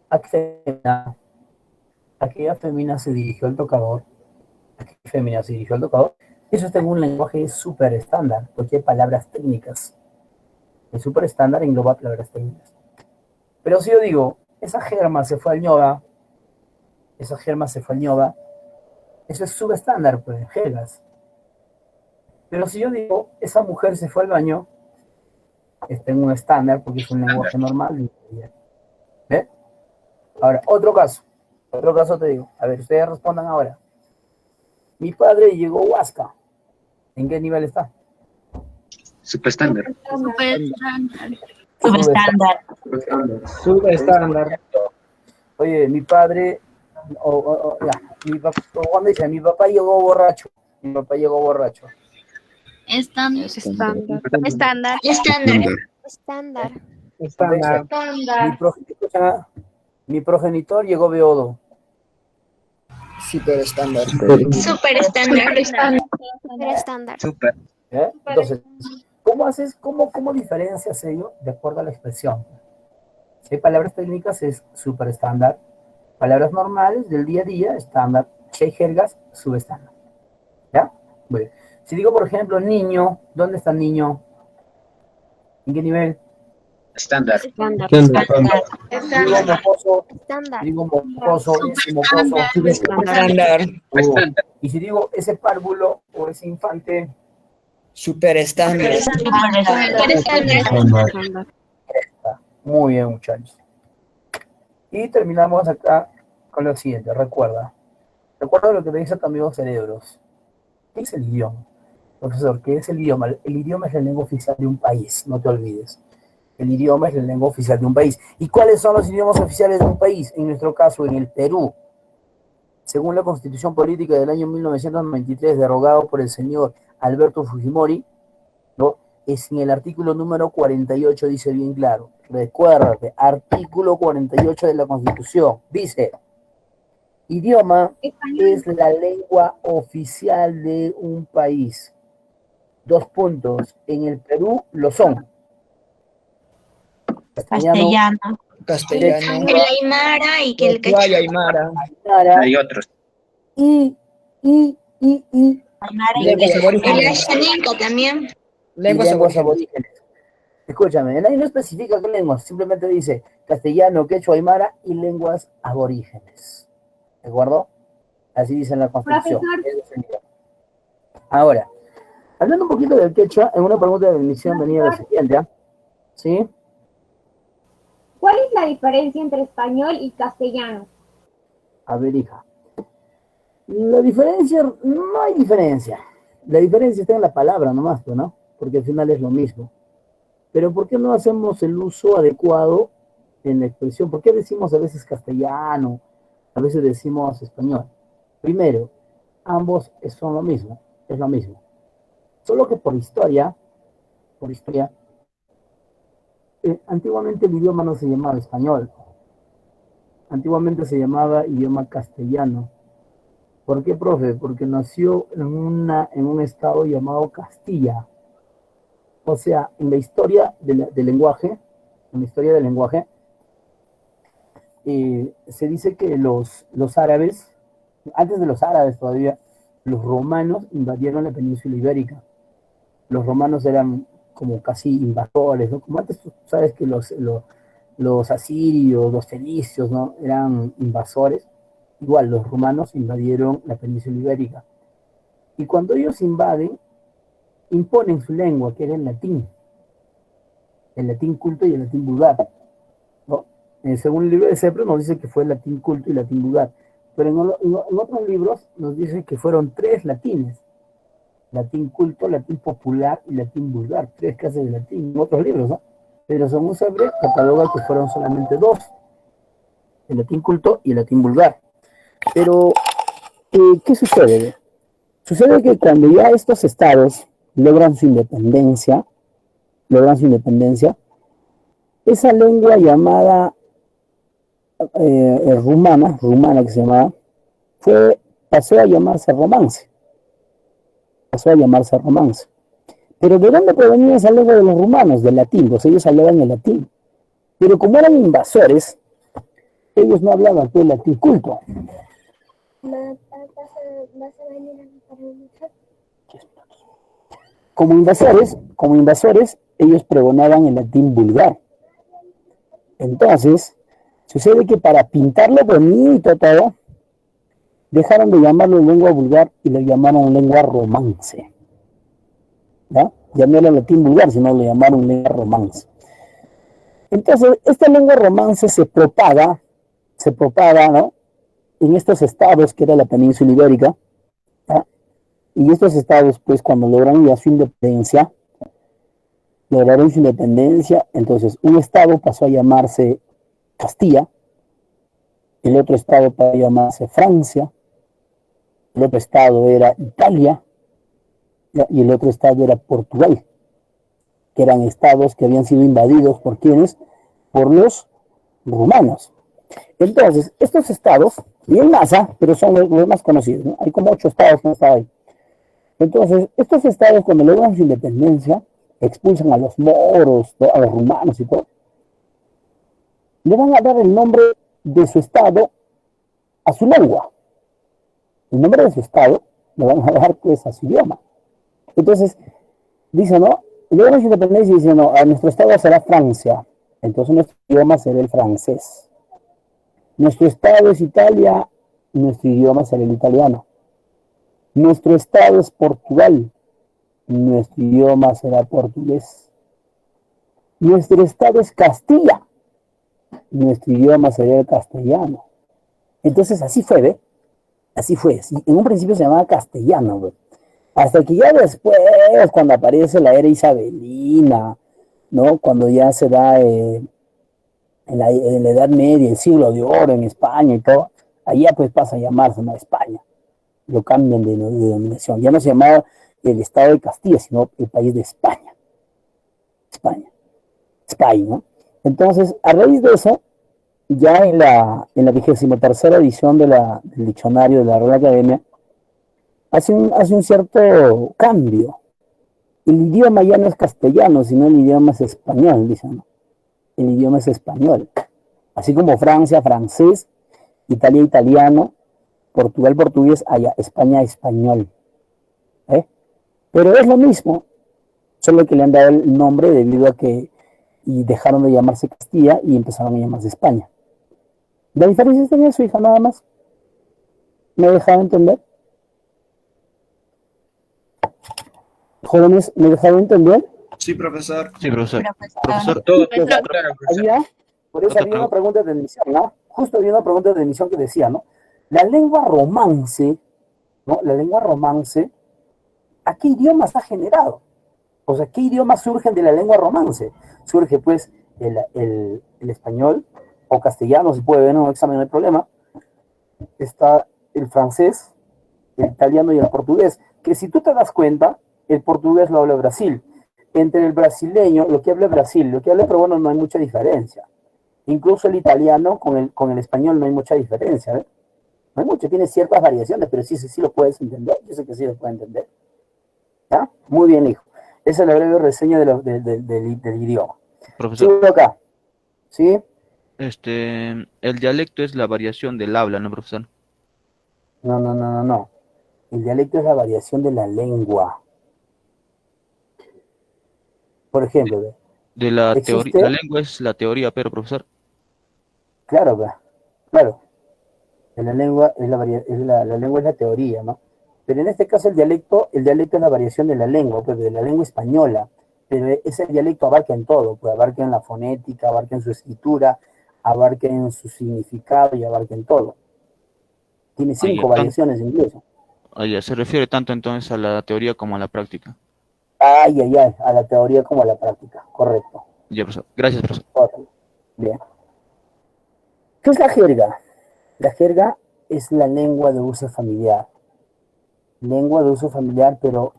F: aquella femina se dirigió al tocador, eso está en un lenguaje súper estándar, porque hay palabras técnicas. El súper estándar engloba palabras técnicas. Pero si yo digo, esa germa se fue al ñoga, eso es subestándar, pues, jergas. Pero si yo digo, esa mujer se fue al baño, está en un estándar, porque es un lenguaje normal. ¿Ve? Ahora, otro caso te digo. A ver, ustedes respondan ahora. Mi padre llegó a Huasca. ¿En qué nivel está?
J: Subestándar.
F: Subestándar. Oye, mi padre, cuando dice, mi papá llegó borracho.
H: Estándar.
F: Mi progenitor llegó beodo.
N: Super estándar.
J: Super.
F: Entonces, ¿cómo diferencias ello de acuerdo a la expresión? Si hay palabras técnicas es super estándar, palabras normales del día a día, estándar, si hay jergas, subestándar. ¿Ya? Muy bien. Si digo, por ejemplo, niño, ¿dónde está el niño? ¿En qué nivel?
J: Estándar.
F: Digo mocoso,
N: Estándar.
F: Y si digo ese párvulo o ese infante,
N: Super estándar.
F: Muy bien, muchachos. Y terminamos acá con lo siguiente. Recuerda lo que te dice tu amigo Cerebros. ¿Qué es el idioma? Profesor, ¿qué es el idioma? El idioma es la lengua oficial de un país, no te olvides. El idioma es la lengua oficial de un país. ¿Y cuáles son los idiomas oficiales de un país? En nuestro caso, en el Perú. Según la Constitución Política del año 1993, derogado por el señor Alberto Fujimori, ¿no? Es en el artículo número 48, dice bien claro. Recuérdate, artículo 48 de la Constitución. Dice, idioma es la lengua oficial de un país. 2 puntos. En el Perú lo son.
H: Castellano.
N: El
H: aymara y que el
N: quechua. Aymara.
J: Hay otros.
F: Y.
N: Lenguas aborígenes.
H: también.
F: Lenguas aborígenes. Escúchame, ahí no especifica qué lenguas, simplemente dice castellano, quechua, aymara y lenguas aborígenes. ¿De acuerdo? Así dice en la Constitución. Ahora, hablando un poquito del quechua, en una pregunta de admisión venía la siguiente, ¿ah? ¿Sí?
O: ¿Cuál es la diferencia entre español y castellano?
F: A ver, hija. La diferencia, no hay diferencia. La diferencia está en la palabra nomás, ¿no? Porque al final es lo mismo. Pero ¿por qué no hacemos el uso adecuado en la expresión? ¿Por qué decimos a veces castellano? A veces decimos español. Primero, ambos son lo mismo, es lo mismo. Solo que por historia, antiguamente el idioma no se llamaba español. Antiguamente se llamaba idioma castellano. ¿Por qué, profe? Porque nació en un estado llamado Castilla. O sea, en la historia del lenguaje, se dice que los árabes, antes de los árabes todavía, los romanos invadieron la península ibérica. Los romanos eran como casi invasores, ¿no? Como antes tú sabes que los asirios, los fenicios, ¿no? Eran invasores. Igual, los romanos invadieron la península ibérica. Y cuando ellos invaden, imponen su lengua, que era el latín culto y el latín vulgar, ¿no? Según el libro de Cepro nos dice que fue el latín culto y el latín vulgar. pero en otros libros nos dice que fueron 3 latines: latín culto, latín popular y latín vulgar. 3 clases de latín en otros libros, ¿no? Pero según Sebre cataloga que fueron solamente 2: el latín culto y el latín vulgar. Pero, ¿qué sucede? Sucede que cuando ya estos estados logran su independencia, esa lengua llamada rumana que se llamaba, pasó a llamarse romance. Pero ¿de dónde provenía esa lengua de los rumanos? Del latín, pues ellos hablaban el latín. Pero como eran invasores, ellos no hablaban el latín culto. Como invasores, ellos pregonaban el latín vulgar. Entonces, sucede que para pintarlo bonito todo, dejaron de llamarlo lengua vulgar y lo llamaron lengua romance. ¿Ya? Ya no era latín vulgar, sino lo llamaron lengua romance. Entonces, esta lengua romance se propaga, ¿no?, en estos estados que era la península ibérica, ¿ya? Y estos estados, pues, cuando lograron ya su independencia, entonces un estado pasó a llamarse Castilla, el otro estado pasó a llamarse Francia, el otro estado era Italia, ¿ya? Y el otro estado era Portugal, que eran estados que habían sido invadidos ¿por quiénes? Por los rumanos. Entonces, estos estados, bien masa, pero son los más conocidos, ¿no? Hay como 8 estados que no están ahí. Entonces, estos estados, cuando logran su independencia, expulsan a los moros, ¿no?, a los rumanos y todo, le van a dar el nombre de su estado a su lengua. El nombre de su estado le van a dar, pues, a su idioma. Entonces, dice, ¿no?, logran su independencia y dicen, no, a nuestro estado será Francia. Entonces, nuestro idioma será el francés. Nuestro estado es Italia, nuestro idioma será el italiano. Nuestro estado es Portugal, nuestro idioma será portugués. Nuestro estado es Castilla, nuestro idioma será el castellano. Entonces así fue, ¿ve? Así fue. En un principio se llamaba castellano, ¿ve? Hasta que ya después, cuando aparece la era isabelina, ¿no?, cuando ya se da en la Edad Media, el siglo de oro en España y todo, allá pues pasa a llamarse, ¿no?, España. Lo cambian de denominación. Ya no se llamaba el estado de Castilla, sino el país de España. España, ¿no? Entonces, a raíz de eso, ya en la 23ª edición del diccionario de la Real Academia, hace un cierto cambio. El idioma ya no es castellano, sino el idioma es español, dicen, ¿no? El idioma es español. Así como Francia, francés, Italia, italiano, Portugal, portugués, allá, España, español. Pero es lo mismo, solo que le han dado el nombre debido a que y dejaron de llamarse Castilla y empezaron a llamarse España. La diferencia está en eso, hija, nada más. ¿Me he dejado entender? Jóvenes, ¿me he dejado entender?
M: Sí, profesor.
F: Profesor,
M: todo claro, profesor.
F: Por eso había una pregunta de admisión, ¿no? Justo había una pregunta de admisión que decía, ¿no? La lengua romance, ¿no? La lengua romance, ¿a qué idiomas ha generado? O sea, ¿qué idiomas surgen de la lengua romance? Surge, pues, el español o castellano, se puede ver en un examen, no hay problema. Está el francés, el italiano y el portugués. Que si tú te das cuenta, el portugués lo habla Brasil. Entre el brasileño, lo que habla Brasil, lo que habla peruano, no hay mucha diferencia. Incluso el italiano con el español no hay mucha diferencia, ¿eh? No hay mucho, tiene ciertas variaciones, pero sí lo puedes entender. Yo sé que sí lo puedes entender. ¿Ya? Muy bien, hijo. Esa es la breve reseña del idioma.
M: Profesor.
F: Sigo acá. ¿Sí?
M: El dialecto es la variación del habla, ¿no, profesor?
F: No. El dialecto es la variación de la lengua. Por ejemplo,
M: de la teoría. La lengua es la teoría, pero, profesor.
F: Claro. La lengua es la lengua es la teoría, ¿no? Pero en este caso el dialecto es la variación de la lengua, pues, de la lengua española. Pero ese dialecto abarca en todo, pues abarca en la fonética, abarca en su escritura, abarca en su significado y abarca en todo. Tiene 5 variaciones incluso.
M: Se refiere tanto entonces a la teoría como a la práctica.
F: Ay, a la teoría como a la práctica, correcto.
M: Ya, profesor. Gracias, profesor.
F: Bien. ¿Qué es la jerga? La jerga es la lengua de uso familiar. Lengua de uso familiar, pero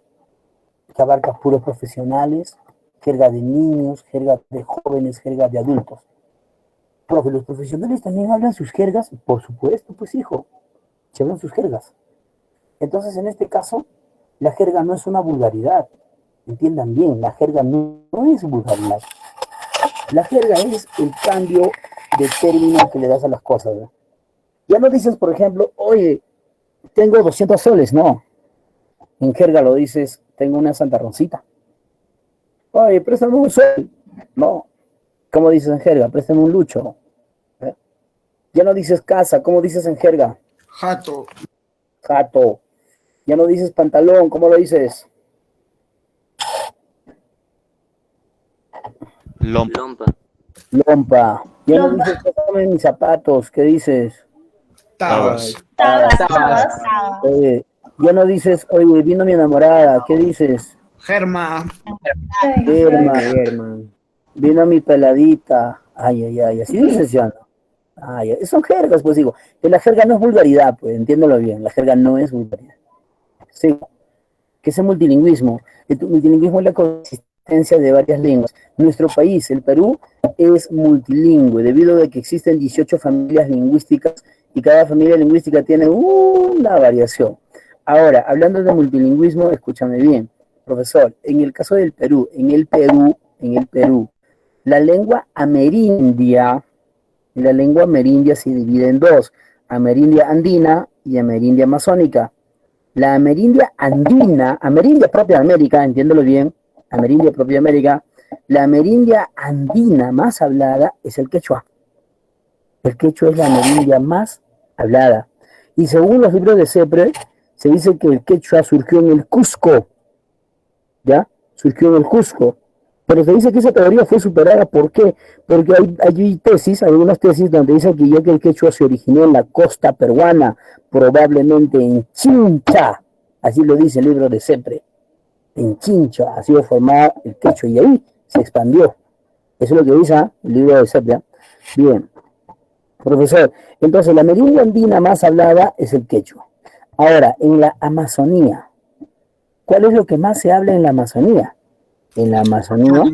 F: que abarca puros profesionales, jerga de niños, jerga de jóvenes, jerga de adultos. Profe, ¿los profesionales también hablan sus jergas? Por supuesto, pues hijo, se hablan sus jergas. Entonces, en este caso, la jerga no es una vulgaridad. Entiendan bien, la jerga no es vulgaridad. La jerga es el cambio de término que le das a las cosas, ¿no? Ya no dices, por ejemplo, oye, tengo 200 soles, no. En jerga lo dices, tengo una Santa Roncita. Oye, préstame un sol. No. ¿Cómo dices en jerga? Préstame un lucho. ¿Eh? Ya no dices casa, ¿cómo dices en jerga?
N: Jato.
F: Jato. Ya no dices pantalón, ¿cómo lo dices?
I: Lompa.
F: Lompa. Ya no dices, préstame mis zapatos, ¿qué dices?
N: Tabas.
F: Oye, ya no dices, oye, vino mi enamorada, ¿qué dices?
N: Germa.
F: Germa. Vino mi peladita. Ay, así dices ya, ¿no? Son jergas, pues digo. Que la jerga no es vulgaridad, pues, entiéndelo bien. La jerga no es vulgaridad. Sí. ¿Qué es el multilingüismo? El multilingüismo es la coexistencia de varias lenguas. Nuestro país, el Perú, es multilingüe, debido a que existen 18 familias lingüísticas y cada familia lingüística tiene una variación. Ahora, hablando de multilingüismo, escúchame bien, profesor, en el caso del Perú, en el Perú, la lengua amerindia se divide en dos, amerindia andina y amerindia amazónica. La amerindia andina, amerindia propia de América, entiéndelo bien, amerindia propia de América, la amerindia andina más hablada es el quechua. El quechua es la amerindia más hablada. Y según los libros de CEPRE, se dice que el quechua surgió en el Cusco, ¿ya? Surgió en el Cusco. Pero se dice que esa teoría fue superada. ¿Por qué? Porque hay algunas tesis donde dicen que ya que el quechua se originó en la costa peruana, probablemente en Chincha, así lo dice el libro de CEPRE. En Chincha ha sido formado el quechua y ahí se expandió. Eso es lo que dice el libro de CEPRE. Bien, profesor, entonces la amerindia andina más hablada es el quechua. Ahora, en la Amazonía, ¿cuál es lo que más se habla en la Amazonía? En la Amazonía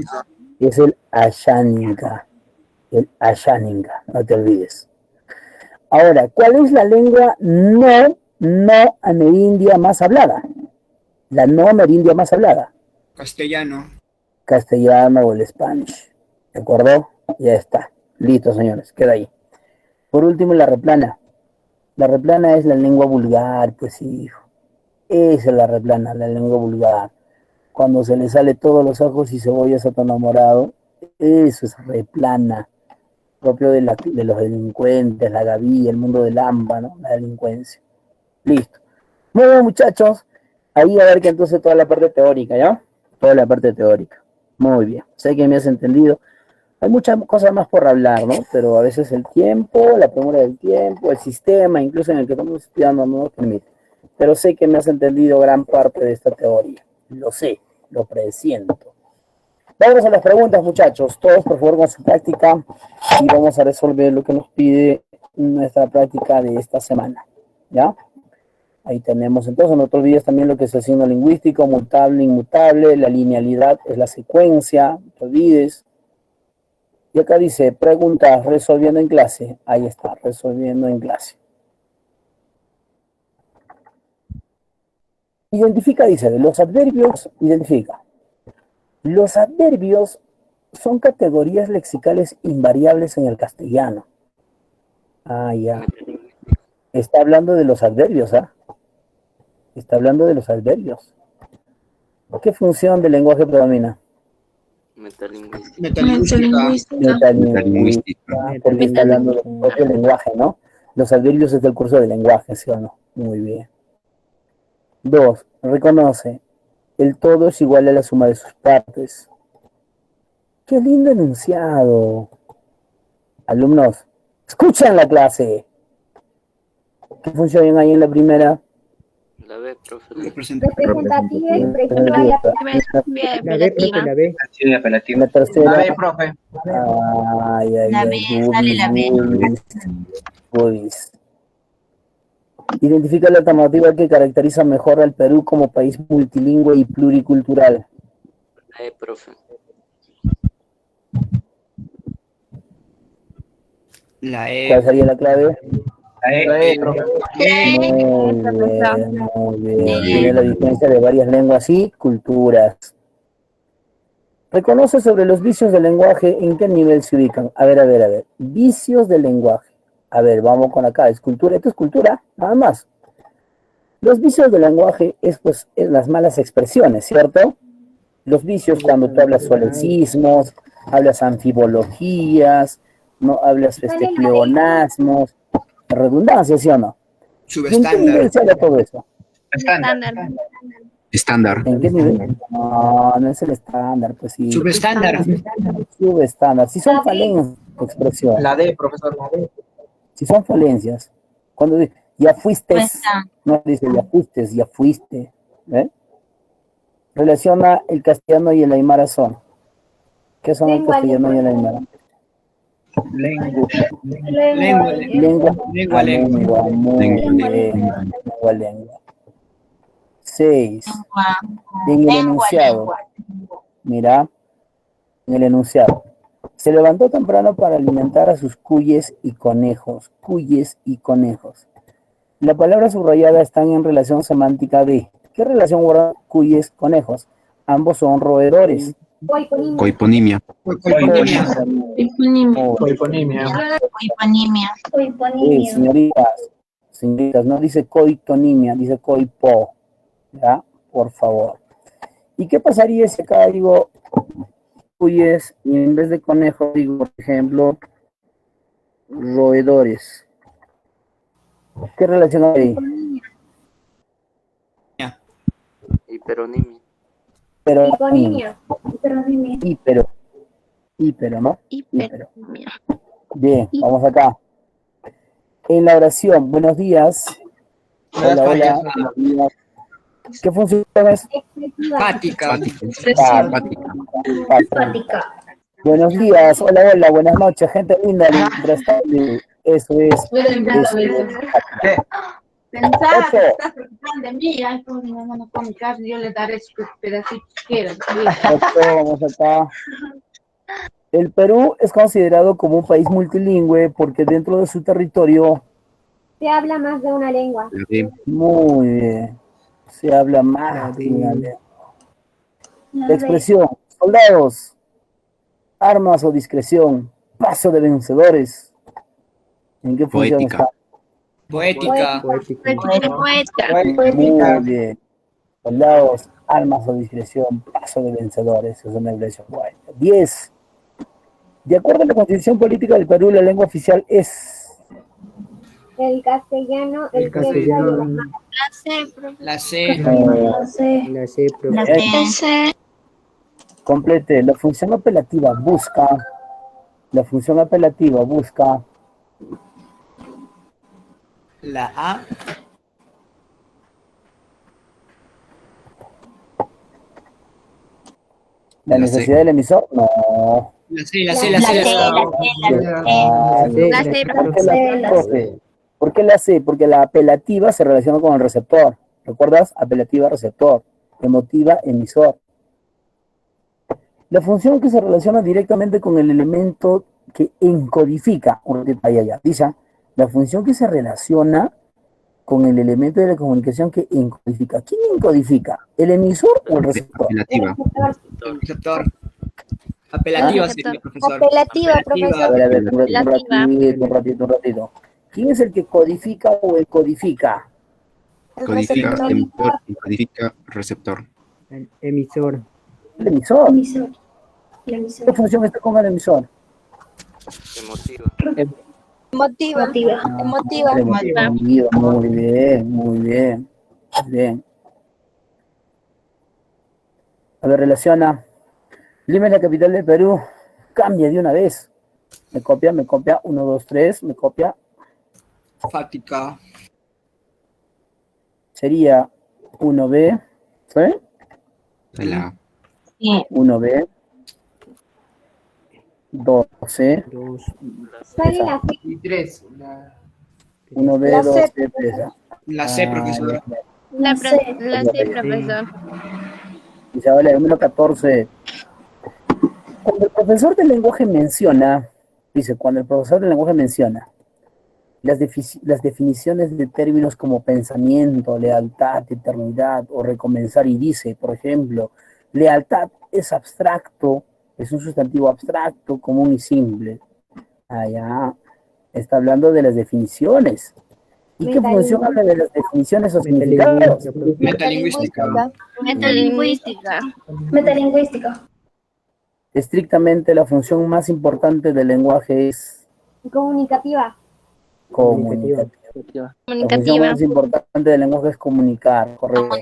F: es el Ashaninka. El Ashaninka, no te olvides. Ahora, ¿cuál es la lengua no amerindia más hablada? La no amerindia más hablada. Castellano o el Spanish. ¿De acuerdo? Ya está. Listo, señores. Queda ahí. Por último, la replana. La replana es la lengua vulgar, pues hijo. Esa es la replana, la lengua vulgar. Cuando se le sale todos los ojos y cebollas a tu enamorado, eso es replana. Propio de los delincuentes, la gavilla, el mundo del AMBA, ¿no? La delincuencia. Listo. Muy bien, muchachos. Ahí a ver que entonces toda la parte teórica, ¿ya? Toda la parte teórica. Muy bien. Sé que me has entendido. Hay muchas cosas más por hablar, ¿no? Pero a veces el tiempo, la premura del tiempo, el sistema, incluso en el que estamos estudiando, no nos permite. Pero sé que me has entendido gran parte de esta teoría. Lo sé, lo presiento. Vamos a las preguntas, muchachos. Todos, por favor, con su práctica. Y vamos a resolver lo que nos pide nuestra práctica de esta semana. ¿Ya? Ahí tenemos. Entonces, no te olvides también lo que es el signo lingüístico, mutable, inmutable. La linealidad es la secuencia. No te olvides. Y acá dice, preguntas, resolviendo en clase. Ahí está, resolviendo en clase. Identifica, dice, de los adverbios, identifica. Los adverbios son categorías lexicales invariables en el castellano. Ah, ya. Está hablando de los adverbios, ¿ah? Está hablando de los adverbios. ¿Qué función del lenguaje predomina? Metalingüística. Porque está hablando del propio lenguaje, ¿no? Los adverbios es del curso del lenguaje, ¿sí o no? Muy bien. 2. Reconoce. El todo es igual a la suma de sus partes. ¡Qué lindo enunciado! Alumnos, escuchen la clase. ¿Ok? ¿Qué función hay en la primera?
I: La B, profe.
O: Representativa, expresiva y apelativa.
G: La B.
J: Sí, apelativo.
F: La tercera.
G: La B, profe.
F: Ay, ay,
H: La
F: ay,
H: B, sale la B.
F: Budis. Identifica la alternativa que caracteriza mejor al Perú como país multilingüe y pluricultural.
I: La E, profe.
N: La E.
F: ¿Cuál sería la clave?
J: La E, profe.
F: Muy bien. Tiene la diferencia de varias lenguas y culturas. Reconoce sobre los vicios del lenguaje en qué nivel se ubican. A ver. Vicios del lenguaje. A ver, vamos con acá. Es cultura. Esto es cultura, nada más. Los vicios del lenguaje es las malas expresiones, ¿cierto? Los vicios cuando tú hablas solecismos, hablas anfibologías, no hablas pleonasmos, redundancia, ¿sí o no? ¿En qué nivel se habla todo eso?
L: Estándar.
F: ¿En qué nivel? No es el estándar, pues sí.
N: Subestándar.
F: Subestándar. Si son falencias de expresión.
G: La D, profesor, la D.
F: Si son falencias. Cuando dice, ya fuiste, no dice ya fuiste, ya fuiste. ¿Eh? Relaciona el castellano y el aymara son. ¿Qué son el castellano y el aymara? Lengua. 6. En el enunciado. Mira, en el enunciado. Se levantó temprano para alimentar a sus cuyes y conejos. Cuyes y conejos. La palabra subrayada está en relación semántica de. ¿Qué relación guardan cuyes, conejos? Ambos son roedores.
L: Coiponimia.
F: Señoritas, no dice coitonimia, dice coipo. ¿Ya? Por favor. ¿Y qué pasaría si acá digo cuyes y en vez de conejos digo, por ejemplo, roedores? ¿Qué relación hay ahí?
I: Hiperonimia.
F: Hípero, ¿no? Hípero. Bien, vamos acá. En la oración, buenos días. Hola, buenos días. ¿Qué función es?
N: Fática.
F: Buenos días, hola, buenas noches, gente linda. Eso es.
P: Pensaba que estás preocupando de mí, ay, pues mi mamá no come carne, yo le daré sus pedacitos que quieran.
F: Vamos acá. El Perú es considerado como un país multilingüe porque dentro de su territorio
O: se habla más de una lengua.
F: Muy bien. Se habla más de una lengua. La expresión, soldados, armas o discreción, paso de vencedores. ¿En qué función está?
N: Poética.
F: Muy bien. Soldados, armas o discreción, paso de vencedores. Es una expresión poética. 10. De acuerdo a la Constitución Política del Perú, la lengua oficial es
O: el castellano, el
N: La C.
F: Complete. La función apelativa busca.
N: La A.
F: ¿La necesidad del emisor? No.
N: La C.
F: ¿Por qué la C? Porque la apelativa se relaciona con el receptor. ¿Recuerdas? Apelativa, receptor. Emotiva, emisor. La función que se relaciona directamente con el elemento que encodifica. Dice, la función que se relaciona con el elemento de la comunicación que encodifica. ¿Quién encodifica? ¿El emisor o el receptor?
N: Apelativa. Receptor. Apelativa, sería, profesor.
O: Apelativa, profesor.
F: A ver, un ratito. ¿Quién es el que codifica o encodifica?
L: Codifica emisor y codifica receptor.
G: El emisor.
F: El emisor. ¿Qué función está con el emisor?
H: Emotiva.
F: Muy bien. A ver, relaciona. Lima es la capital del Perú. Cambia de una vez. Me copia. 1, 2, 3. Me copia.
N: Fática.
F: sería 1B, ¿sí?
L: La
F: 1B, 2C,
O: ¿Cuál es la C?
G: Y 3.
F: 1B,
O: La C.
F: 2C, 3.
N: La C, profesor.
H: La C, profesor.
F: Dice, vale, número 14. Cuando el profesor del lenguaje menciona, dice, cuando el profesor del lenguaje menciona las definiciones de términos como pensamiento, lealtad, eternidad o recomenzar y dice, por ejemplo, lealtad es abstracto, es un sustantivo abstracto, común y simple. Allá está hablando de las definiciones. ¿Y qué función habla de las definiciones o significados?
N: Metalingüística.
H: Metalingüística.
O: Metalingüística.
F: Estrictamente la función más importante del lenguaje es
O: Comunicativa.
F: comunicativa. La función más importante del lenguaje es comunicar, correcto.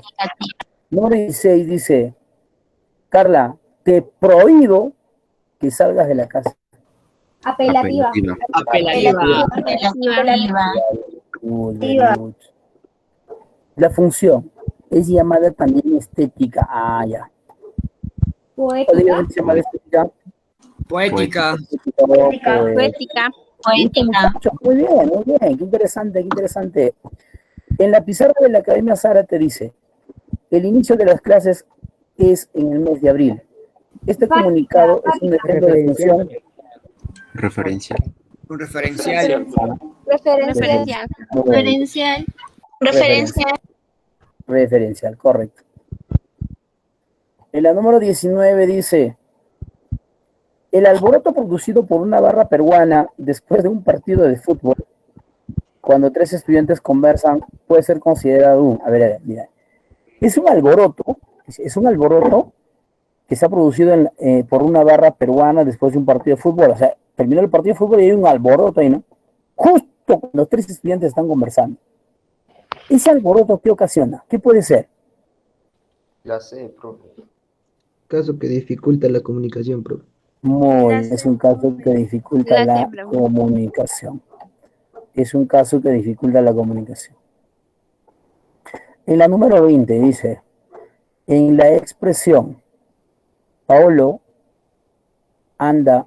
F: Número 16 dice, Carla, te prohíbo que salgas de la casa.
O: Apelativa.
F: Good, very good. La función es llamada también estética. Ah, ya.
O: Poética.
F: ¿Se llama estética?
N: Poética.
H: Poética.
F: Muy bien, muy bien. Qué interesante, qué interesante. En la pizarra de la Academia Sara te dice, el inicio de las clases es en el mes de abril. Este comunicado es un ejemplo de función
L: referencial.
N: Un referencial.
F: referencial, correcto. En la número 19 dice, el alboroto producido por una barra peruana después de un partido de fútbol, cuando tres estudiantes conversan, puede ser considerado un, a ver, mira, es un alboroto que se ha producido por una barra peruana después de un partido de fútbol. O sea, terminó el partido de fútbol y hay un alboroto ahí, ¿no? Justo cuando los tres estudiantes están conversando. ¿Ese alboroto qué ocasiona? ¿Qué puede ser?
G: La C, profe. Caso que dificulta la comunicación, profe.
F: Es un caso que dificulta la comunicación. Es un caso que dificulta la comunicación. En la número 20 dice, en la expresión, Paolo anda,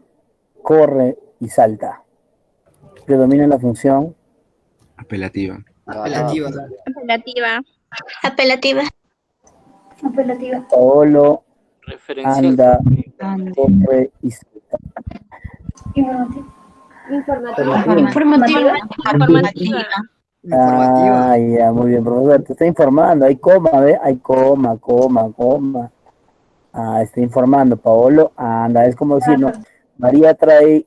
F: corre y salta. Predomina la función
L: apelativa.
O: Apelativa.
F: Paolo anda, corre y salta.
O: Informativa.
F: Ah, ya, muy bien, profesor. Te está informando. Hay coma, ¿ves? Hay coma. Ah, está informando. Paolo anda. Es como decir, ¿no? María trae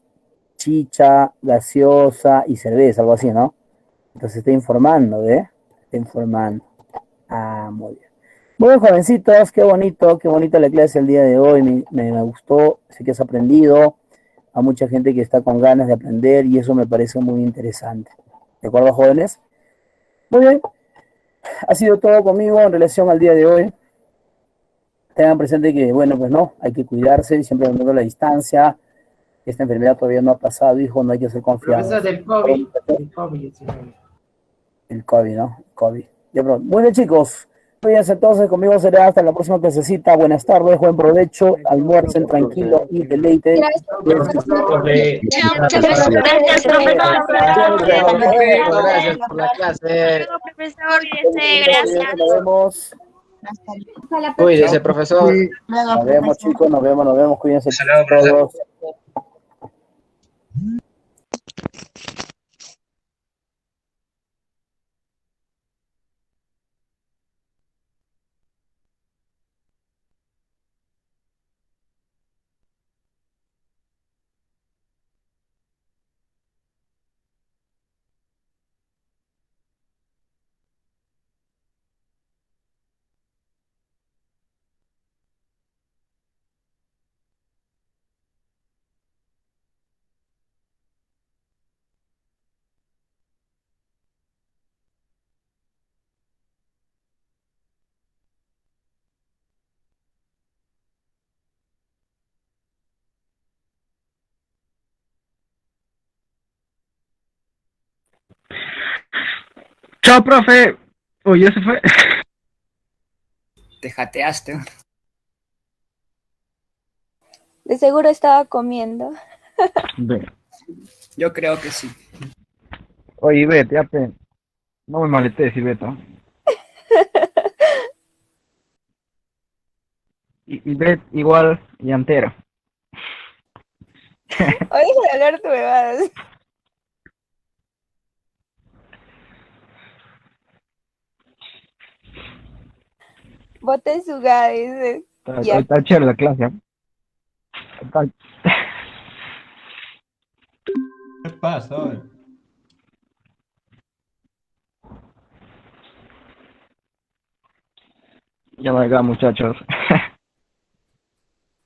F: chicha, gaseosa y cerveza, algo así, ¿no? Entonces está informando, ¿ves? Está informando. Ah, muy bien. Bueno, jovencitos, qué bonita la clase el día de hoy. Me gustó, sé que has aprendido. A mucha gente que está con ganas de aprender y eso me parece muy interesante. ¿De acuerdo, jóvenes? Muy bien. Ha sido todo conmigo en relación al día de hoy. Tengan presente que, bueno, pues no, hay que cuidarse y siempre manteniendo la distancia. Esta enfermedad todavía no ha pasado, hijo, no hay que ser confiados.
G: Profesor del COVID.
F: El COVID, ¿no? El COVID. Ya, pronto. Muy bien, chicos. Cuídense entonces, conmigo será hasta la próxima clasecita. Buenas tardes, buen provecho, almuercen tranquilo y deleite.
G: Gracias, profesor. Gracias por la clase.
H: Gracias.
F: Nos vemos.
G: Cuídese, profesor.
F: Nos vemos, chicos, nos vemos. Cuídense todos.
C: Chao, profe.
Q: Uy, ya se fue.
N: Te jateaste.
R: De seguro estaba comiendo.
Q: Ve.
N: Yo creo que sí.
Q: Oye, Ivette, ya te... No me maletes, Ivette. Ivette igual llantera.
R: Oye, de hablar tu bebadas. Bote su gada, dice. Ya.
Q: Está chévere la clase. Está...
S: ¿Qué pasa hoy?
Q: Ya venga, muchachos.